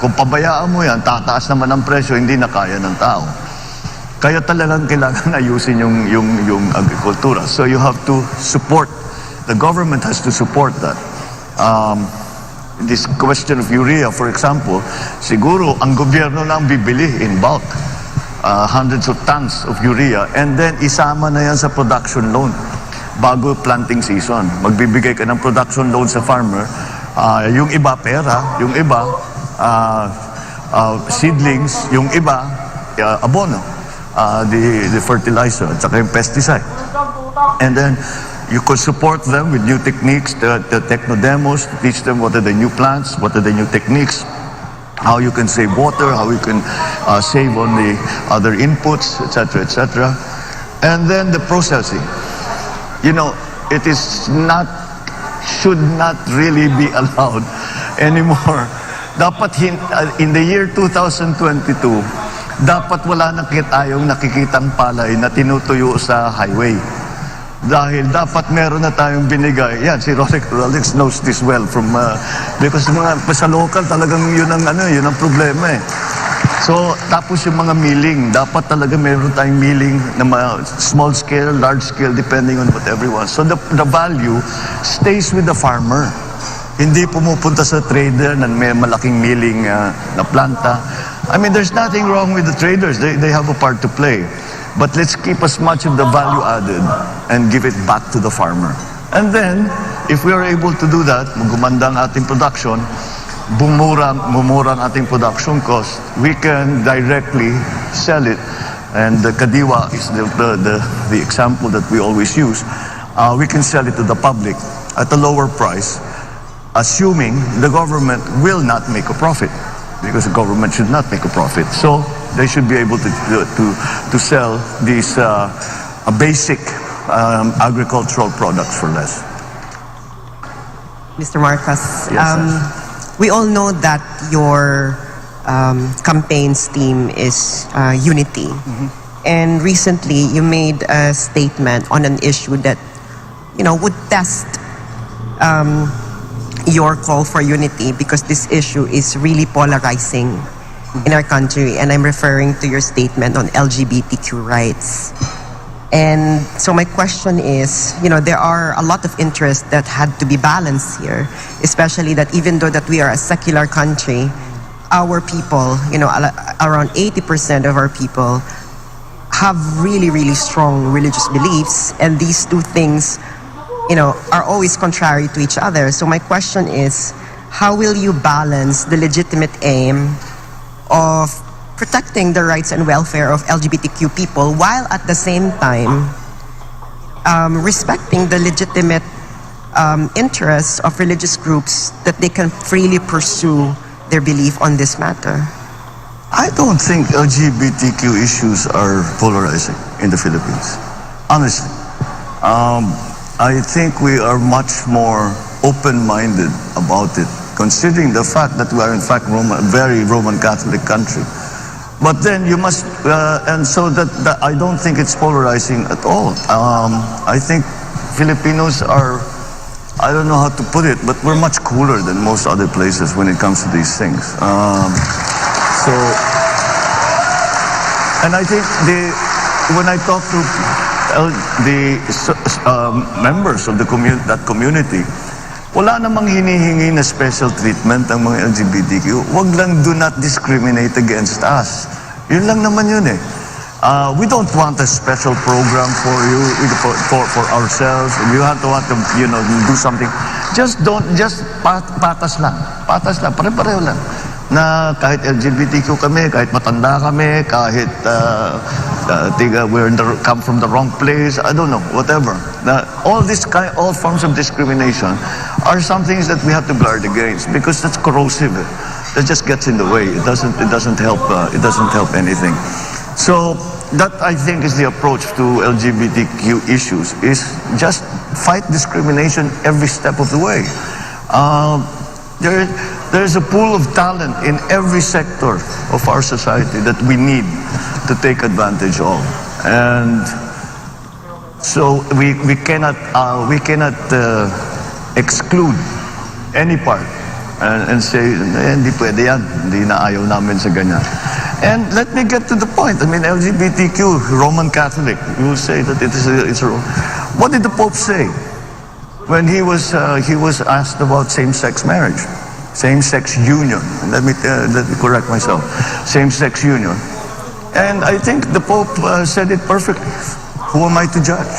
Kung pabayaan mo yan, tataas naman ang presyo, hindi na kaya ng tao. Kaya talagang kailangan ayusin yung agrikultura. So you have to support, the government has to support that. This question of urea, for example, siguro ang gobyerno lang bibili in bulk. Hundreds of tons of urea, and then isama na yan sa production loan. Bago planting season, magbibigay ka ng production loan sa farmer. Yung iba pera, yung iba seedlings, yung iba abono, the fertilizer at saka yung pesticide. And then You could support them with new techniques, the techno demos, to teach them what are the new plants, what are the new techniques, how you can save water, how you can save on the other inputs, etc., etc. And then the processing. You know, it is not, should not really be allowed anymore. Dapat in the year 2022, dapat wala na tayong nakikitang palay na tinutuyo sa highway. Dahil dapat meron na tayong binigay. Yan, si Rolex knows this well from, because sa local talagang yun ang problema eh. So, tapos yung mga milling, dapat talaga meron tayong milling na small scale, large scale, depending on what everyone. So, the value stays with the farmer. Hindi pumupunta sa trader na may malaking milling na planta. I mean, there's nothing wrong with the traders. They have a part to play. But let's keep as much of the value added and give it back to the farmer. And then, if we are able to do that, gumanda ang ating production, bumura ang ating production cost, we can directly sell it. And the kadiwa is the example that we always use. We can sell it to the public at a lower price, assuming the government will not make a profit, because the government should not make a profit. So they should be able to sell these basic agricultural products for less. Mr. Marcos, Yes, we all know that your campaign's theme is unity. And recently you made a statement on an issue that, you know, would test your call for unity, because this issue is really polarizing in our country, and I'm referring to your statement on LGBTQ rights. And so my question is, you know, there are a lot of interests that had to be balanced here, especially that even though that we are a secular country, our people, you know, around 80% of our people have really, really strong religious beliefs, and these two things, you know, are always contrary to each other. So my question is, how will you balance the legitimate aim of protecting the rights and welfare of LGBTQ people while at the same time respecting the legitimate interests of religious groups that they can freely pursue their belief on this matter? I don't think LGBTQ issues are polarizing in the Philippines, honestly. I think we are much more open-minded about it, considering the fact that we are in fact a very Roman Catholic country. But then you must, and so that I don't think it's polarizing at all. I think Filipinos are, I don't know how to put it, but we're much cooler than most other places when it comes to these things. And I think when I talk to the members of that community, wala namang hinihingi na special treatment ang mga LGBTQ. Wag lang, do not discriminate against us. Yun lang naman yun eh. We don't want a special program for you, for ourselves. We want to, you know, do something. Just patas lang. Patas lang, pare-pareho lang. Na kahit LGBTQ kami, kahit matanda kami, kahit come from the wrong place, I don't know, whatever. All forms of discrimination are some things that we have to guard against, because that's corrosive. That just gets in the way. It doesn't help. It doesn't help anything. So that, I think, is the approach to LGBTQ issues: is just fight discrimination every step of the way. There's a pool of talent in every sector of our society that we need to take advantage of, and so we cannot exclude any part and say hindi pwede yan, hindi na ayaw namin sa ganyan. And let me get to the point. I mean, LGBTQ, Roman Catholic, you say that it's a. What did the Pope say when he was asked about same-sex marriage? Same-sex union. Let me correct myself. Same-sex union. And I think the Pope said it perfectly. Who am I to judge?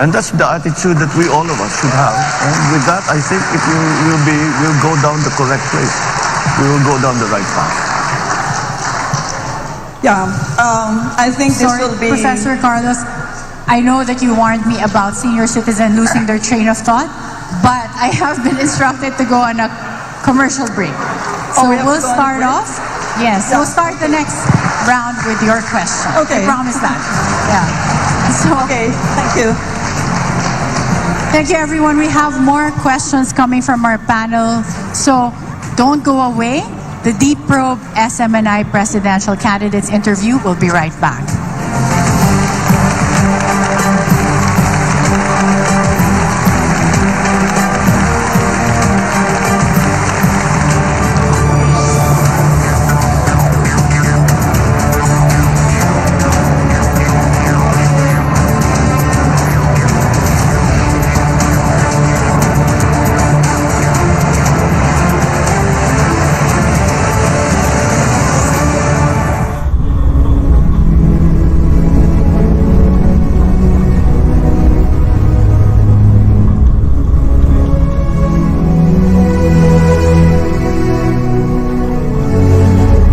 And that's the attitude that we, all of us, should have. And with that, I think we'll go down the correct place. We will go down the right path. Yeah, I think this will be... Professor Carlos, I know that you warned me about senior citizen losing their train of thought, but I have been instructed to go on a commercial break. So we have we'll to go on a start break? off. Yes, we'll start the next round with your question. Okay. I promise that. Yeah. So, Okay, thank you. thank you, everyone. We have more questions coming from our panel. So don't go away. The Deep Probe SMNI presidential candidates interview will be right back.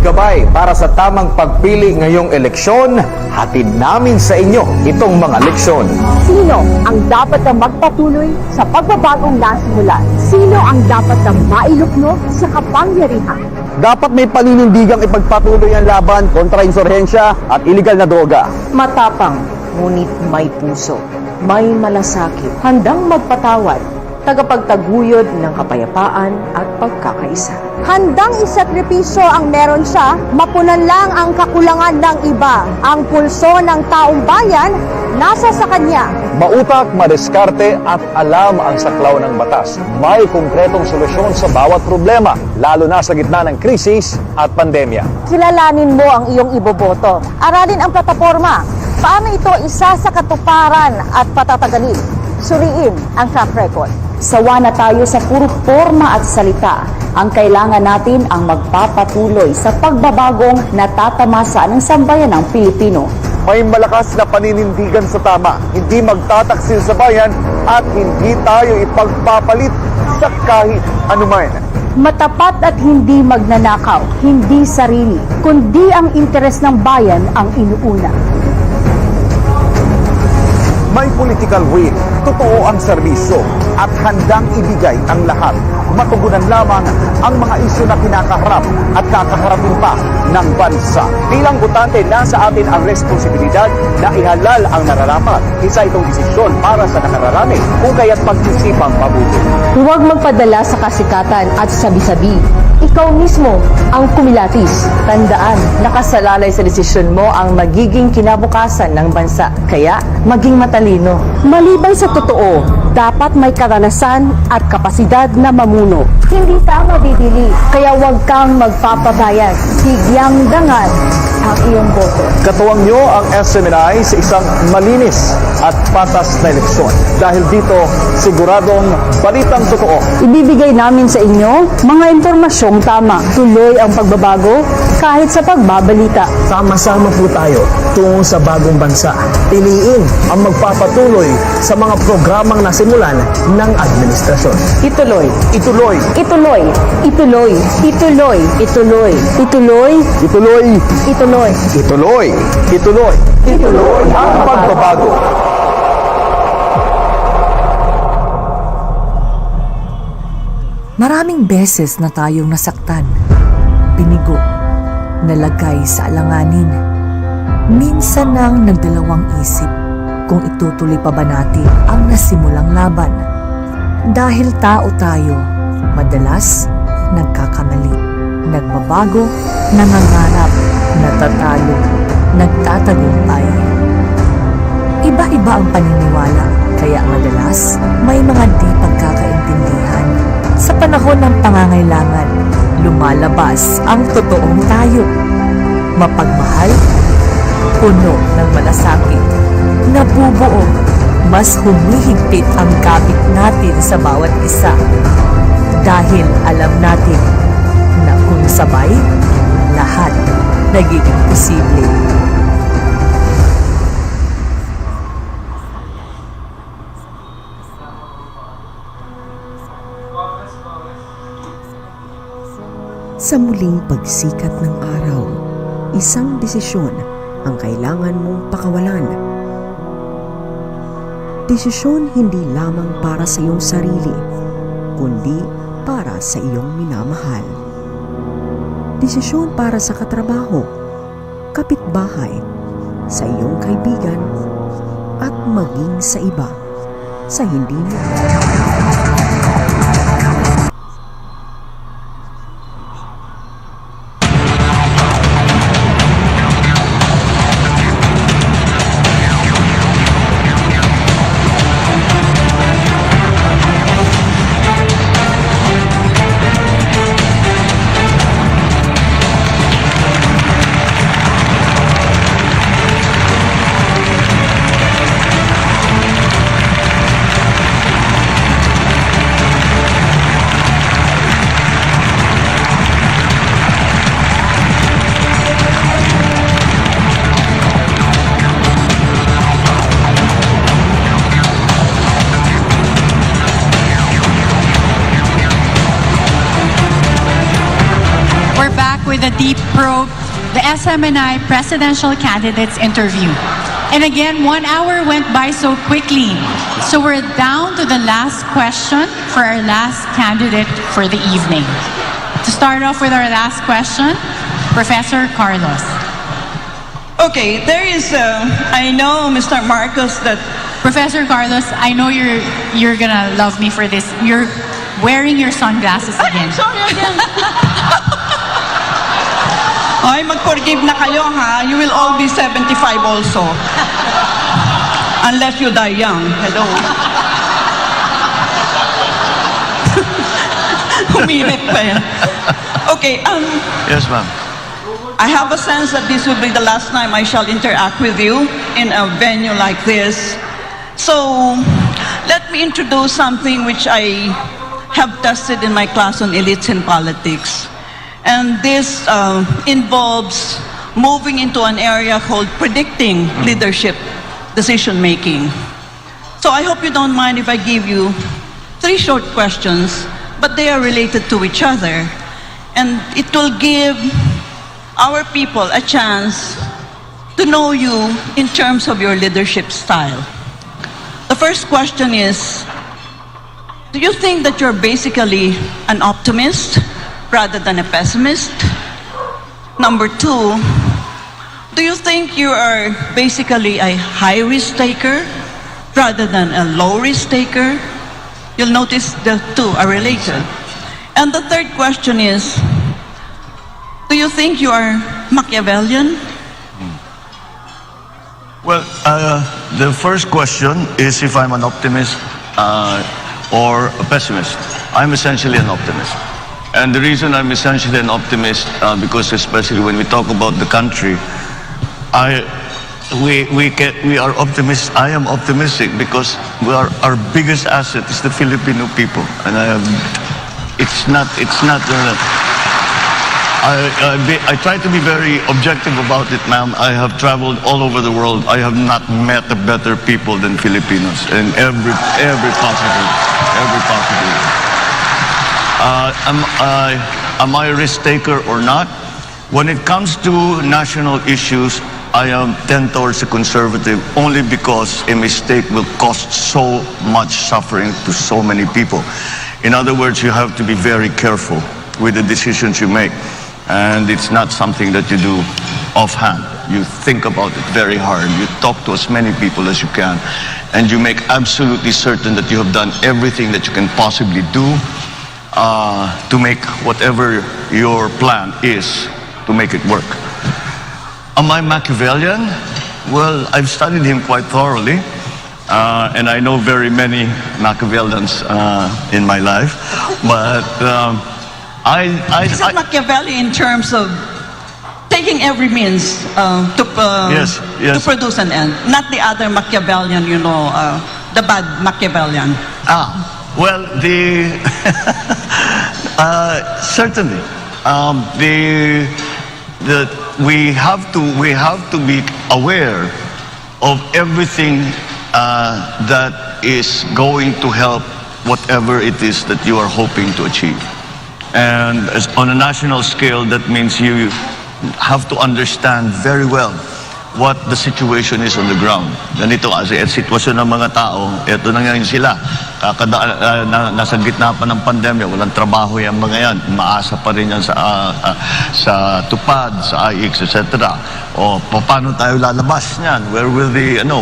Gabay para sa tamang pagpili ngayong eleksyon, hatid namin sa inyo itong mga leksyon. Sino ang dapat na magpatuloy sa pagbabagong nasimulan? Sino ang dapat na mailukno sa kapangyarihan? Dapat may paninindigang ipagpatuloy ang laban kontra insurhensya at iligal na droga. Matapang, ngunit may puso. May malasakit, handang magpatawad, tagapagtaguyod ng kapayapaan at pagkakaisa. Handang isakripisyo ang meron siya, mapunan lang ang kakulangan ng iba. Ang pulso ng taong bayan, nasa sa kanya. Mautak, madiskarte at alam ang saklaw ng batas. May konkretong solusyon sa bawat problema, lalo na sa gitna ng krisis at pandemya. Kilalanin mo ang iyong iboboto. Aralin ang plataforma. Paano ito isa sa katuparan at patatagalit? Suriin ang track record. Sawa na tayo sa puro forma at salita. Ang kailangan natin ang magpapatuloy sa pagbabagong natatamasa ng sambayan ng Pilipino. May malakas na paninindigan sa tama, hindi magtataksil sa bayan at hindi tayo ipagpapalit sa kahit anuman. Matapat at hindi magnanakaw, hindi sarili, kundi ang interes ng bayan ang inuuna. May political will, totoo ang serbisyo at handang ibigay ang lahat. Matugunan lamang ang mga isyu na kinakaharap at kakaharapin pa ng bansa. Bilang botante, nasa atin ang responsibilidad na ihalal ang nararapat. Isa itong desisyon para sa nakararami kung kaya't pag-isipang mabuti. Huwag magpadala sa kasikatan at sabi-sabi. Ikaw mismo ang kumilatis. Tandaan, nakasalalay sa desisyon mo ang magiging kinabukasan ng bansa. Kaya, maging matalino. Maliban sa totoo, dapat may karanasan at kapasidad na mamuno. Hindi tama didili, kaya huwag kang magpapabayag. Bigyang dangal ang iyong boto. Katuwang nyo ang SMNI sa isang malinis at patas na eleksyon. Dahil dito, siguradong balitang totoo. Ibibigay namin sa inyo mga impormasyong tama. Tuloy ang pagbabago kahit sa pagbabalita. Sama-sama po tayo tungo sa bagong bansa. Piliin ang magpapatuloy sa mga programang nasimulan ng administrasyon. Ituloy. Ituloy. Ituloy. Ituloy. Ituloy. Ituloy. Ituloy. Ituloy. Ituloy. Ituloy. Ituloy. Ituloy ang pagbabago. Maraming beses na tayong nasaktan, binigo, nalagay sa alanganin. Minsan nang nagdalawang isip kung itutuloy pa ba natin ang nasimulang laban. Dahil tao tayo, madalas nagkakamali, nagbabago, nangangarap, natatalo, nagtatagumpay. Iba-iba ang paniniwala, kaya madalas may mga di pagkakaintindihan. Sa panahon ng pangangailangan, lumalabas ang totoong tayo. Mapagmahal, puno ng malasakit, nabubuo, mas humihigpit ang kapit natin sa bawat isa. Dahil alam natin na kung sabay, lahat nagiging posible. Sa muling pagsikat ng araw, isang desisyon ang kailangan mong pakawalan. Desisyon hindi lamang para sa iyong sarili, kundi para sa iyong minamahal. Desisyon para sa katrabaho, kapitbahay, sa iyong kaibigan, at maging sa iba, sa hindi mo. With a deep probe, the SMNI presidential candidates interview. And again, 1 hour went by so quickly. So we're down to the last question for our last candidate for the evening. To start off with our last question, Professor Carlos. Okay, there is, I know, Mr. Marcos, that... Professor Carlos, I know you're gonna love me for this. You're wearing your sunglasses again. Sorry again. Ay, mag-forgive na kayo, ha? You will all be 75 also. Unless you die young. Hello. Humirit pa yan. Okay, Yes, ma'am. I have a sense that this will be the last time I shall interact with you in a venue like this. So, let me introduce something which I have tested in my class on elites in politics. And this involves moving into an area called predicting leadership decision-making. So I hope you don't mind if I give you 3 short questions, but they are related to each other. And it will give our people a chance to know you in terms of your leadership style. The first question is, do you think that you're basically an optimist rather than a pessimist? Number 2, do you think you are basically a high-risk taker rather than a low-risk taker? You'll notice the 2 are related. And the third question is, do you think you are Machiavellian? Well, the first question is if I'm an optimist or a pessimist. I'm essentially an optimist. And the reason I'm essentially an optimist, because especially when we talk about the country, we are optimists. I am optimistic because our biggest asset is the Filipino people, and I try to be very objective about it, ma'am. I have traveled all over the world. I have not met a better people than Filipinos in every possible. Am I a risk taker or not? When it comes to national issues, I tend towards a conservative only because a mistake will cost so much suffering to so many people. In other words, you have to be very careful with the decisions you make. And it's not something that you do offhand. You think about it very hard. You talk to as many people as you can. And you make absolutely certain that you have done everything that you can possibly do to make whatever your plan is, to make it work. Am I Machiavellian? Well, I've studied him quite thoroughly, and I know very many Machiavellians in my life. But Is it Machiavelli in terms of taking every means to produce an end, not the other Machiavellian, the bad Machiavellian? Well, certainly, we have to be aware of everything that is going to help whatever it is that you are hoping to achieve. And on a national scale, that means you have to understand very well what the situation is on the ground. Ganito kasi at sitwasyon ng mga tao, eto na ngayon sila. Nasa gitna pa ng pandemya, walang trabaho yung mga yan. Maasa pa rin yan sa tupad, sa IX, etc. O paano tayo lalabas niyan? Where will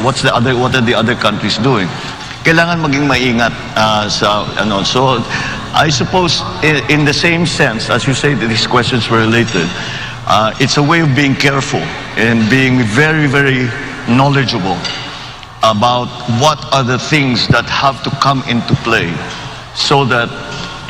what are the other countries doing? Kailangan maging maingat so I suppose in the same sense as you say that these questions were related, it's a way of being careful and being very, very knowledgeable about what are the things that have to come into play so that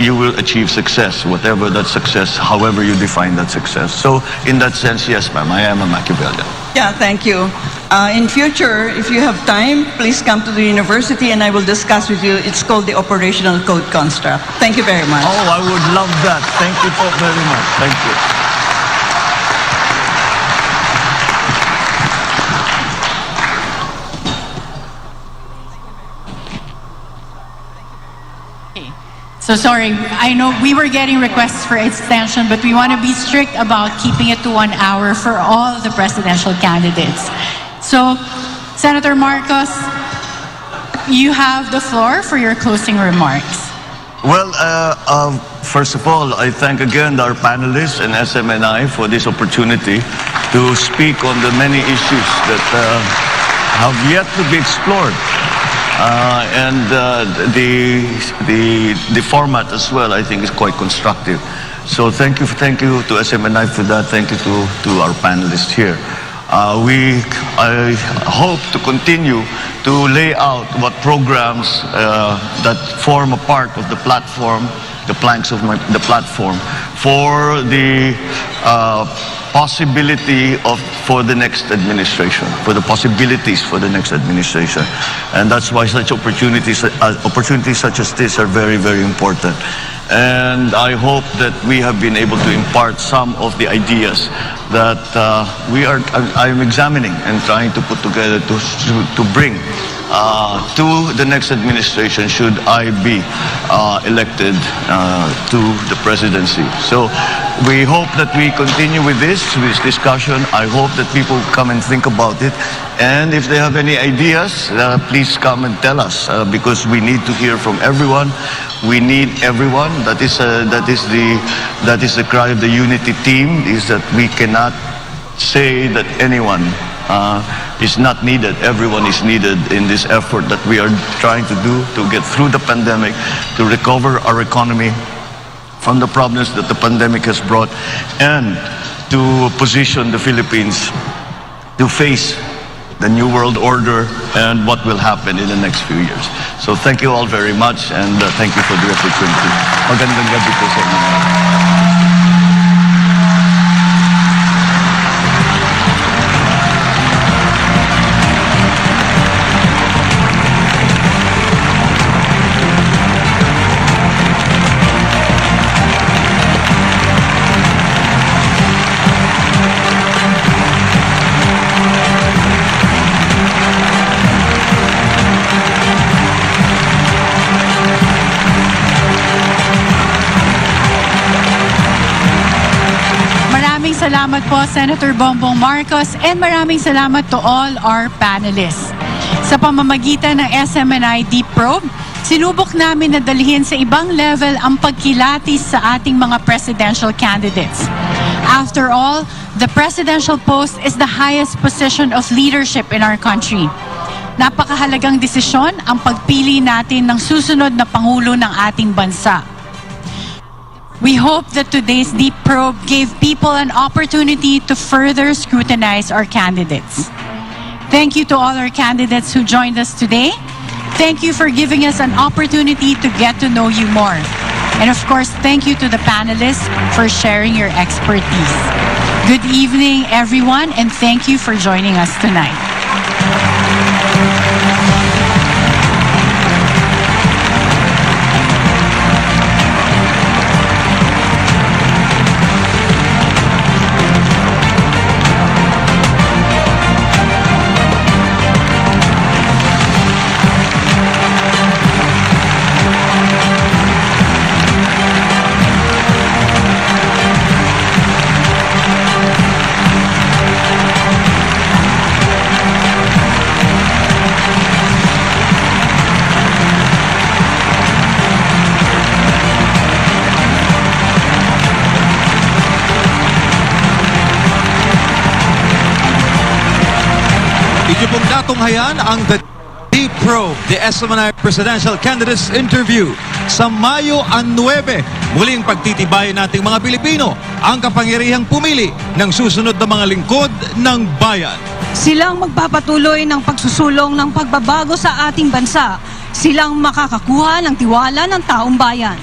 you will achieve success, whatever that success, however you define that success. So in that sense, yes, ma'am, I am a Machiavellian. Yeah, thank you. In future, if you have time, please come to the university and I will discuss with you. It's called the operational code construct. Thank you very much. Oh, I would love that. Thank you so very much. Thank you. So sorry, I know we were getting requests for extension, but we want to be strict about keeping it to 1 hour for all the presidential candidates. So, Senator Marcos, you have the floor for your closing remarks. Well, first of all, I thank again our panelists and SMNI for this opportunity to speak on the many issues that have yet to be explored. The format as well, I think, is quite constructive. So thank you to SMNI for that. Thank you to our panelists here. I hope to continue to lay out what programs that form a part of the platform, the planks of the platform, for the possibility for the next administration, for the possibilities for the next administration. And that's why such opportunities such as this are very, very important. And I hope that we have been able to impart some of the ideas that I'm examining and trying to put together to bring to the next administration should I be elected to the presidency. So we hope that we continue with this discussion. I hope that people come and think about it. And if they have any ideas, please come and tell us because we need to hear from everyone. We need everyone. That is the cry of the unity team, is that we cannot say that anyone is not needed. Everyone is needed in this effort that we are trying to do to get through the pandemic, to recover our economy from the problems that the pandemic has brought, and to position the Philippines to face the new world order and what will happen in the next few years. So thank you all very much, and thank you for the opportunity. Magandang gabi po sa inyo. Salamat po, Senator Bongbong Marcos, and maraming salamat to all our panelists. Sa pamamagitan ng SMNI Deep Probe, sinubok namin na dalhin sa ibang level ang pagkilatis sa ating mga presidential candidates. After all, the presidential post is the highest position of leadership in our country. Napakahalagang desisyon ang pagpili natin ng susunod na Pangulo ng ating bansa. We hope that today's Deep Probe gave people an opportunity to further scrutinize our candidates. Thank you to all our candidates who joined us today. Thank you for giving us an opportunity to get to know you more. And of course, thank you to the panelists for sharing your expertise. Good evening, everyone, and thank you for joining us tonight. Inyo pong natunghayan ang The Deep Probe, the SMNI Presidential Candidates Interview. Sa Mayo 9, muling pagtitibayin nating mga Pilipino ang kapangyarihang pumili ng susunod na mga lingkod ng bayan. Silang magpapatuloy ng pagsusulong ng pagbabago sa ating bansa. Silang makakakuha ng tiwala ng taong bayan.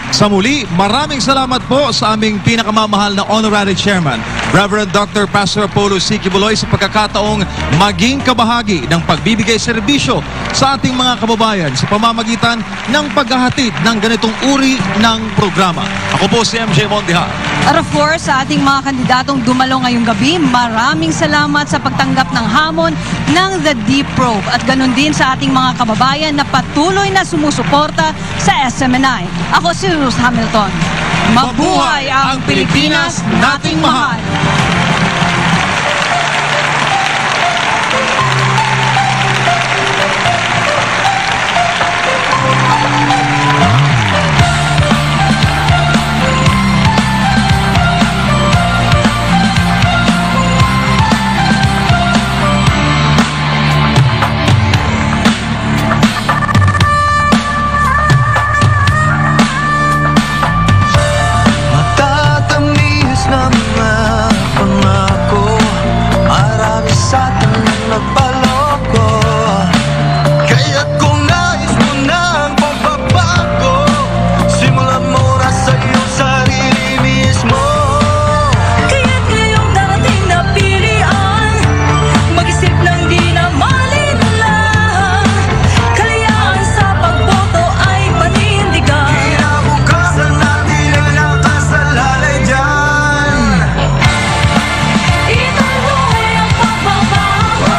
Sa muli, maraming salamat po sa aming pinakamamahal na Honorary Chairman, Reverend Dr. Pastor Apollo C. Kibuloy, sa pagkakataong maging kabahagi ng pagbibigay serbisyo sa ating mga kababayan sa pamamagitan ng paghahatid ng ganitong uri ng programa. Ako po si MJ Mondiha. At of course, sa ating mga kandidatong dumalo ngayong gabi, maraming salamat sa pagtanggap ng hamon ng The Deep Probe at ganun din sa ating mga kababayan na patuloy na sumusuporta sa SMNI. Ako si Ruth Hamilton. Mabuhay ang Pilipinas nating mahal! Matatamis na mga pangako, marami sa atin nagpaloko. Kaya't kung nais mo ng pagbabago, simulan mo na sa iyong sarili mismo. Kaya't ngayong darating na pilihan, mag-isip ng di na malinlang. Kalayaan sa pagboto ay panindigan. Kinabukasan natin ang nakasalalay dyan. Ituloy ang pagbabago.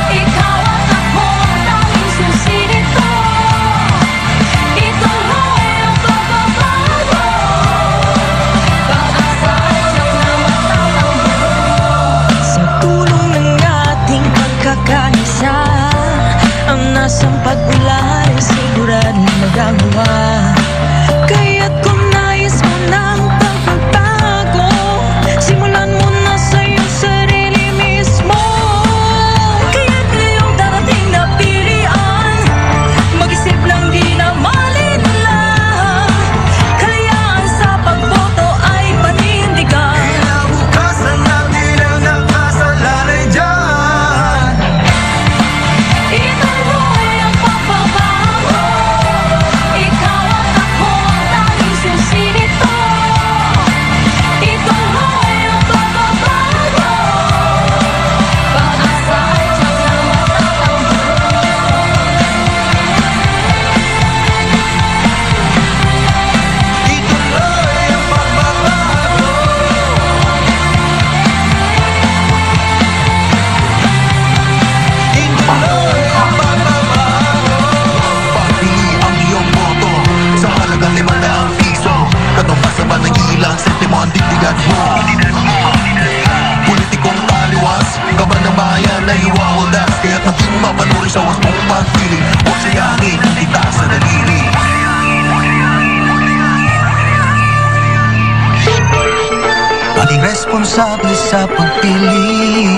Ikaw at ako ang tanging susi nito. Ituloy ang pagbabago. Pag-asa at siyang na matatakbo. Sa tulong ng ating pagkakaisa, ang nasang pag-ulan ay siguradong magagawa. Kaya't kung nais mo ng pagbabago, simulan mo na sa iyong sarili mismo. Kaya't ngayong darating na pilihan, mag-isip ng di na malinlang. Kalayaan sa pagboto ay panindigan. Kinabukasan natin ang nakasalalay dyan. Ituloy ang pagbabago. Ikaw at ako ang tanging susi nito. Ituloy ang pagbabago. Pag-asa at siyang na matatakbo. Ituloy ang pagbabago. Ituloy ang pagbabago. Pagpili ang iyong boto sa halagang 500 piso. Katumbas naman ng ilang sentimo ang digdigan mo. Politikong taliwas, kaban ng bayan na iwawalas. Kaya't maging mapanuri sa was mong pagpili. Huwag sayangin ang tita sa daliri. Maging responsable sa pagpili,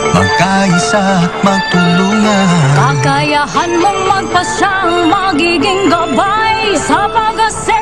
magkaisa at magtulungan. Kakayahan mong magpasyang magiging gabay sa pag-ase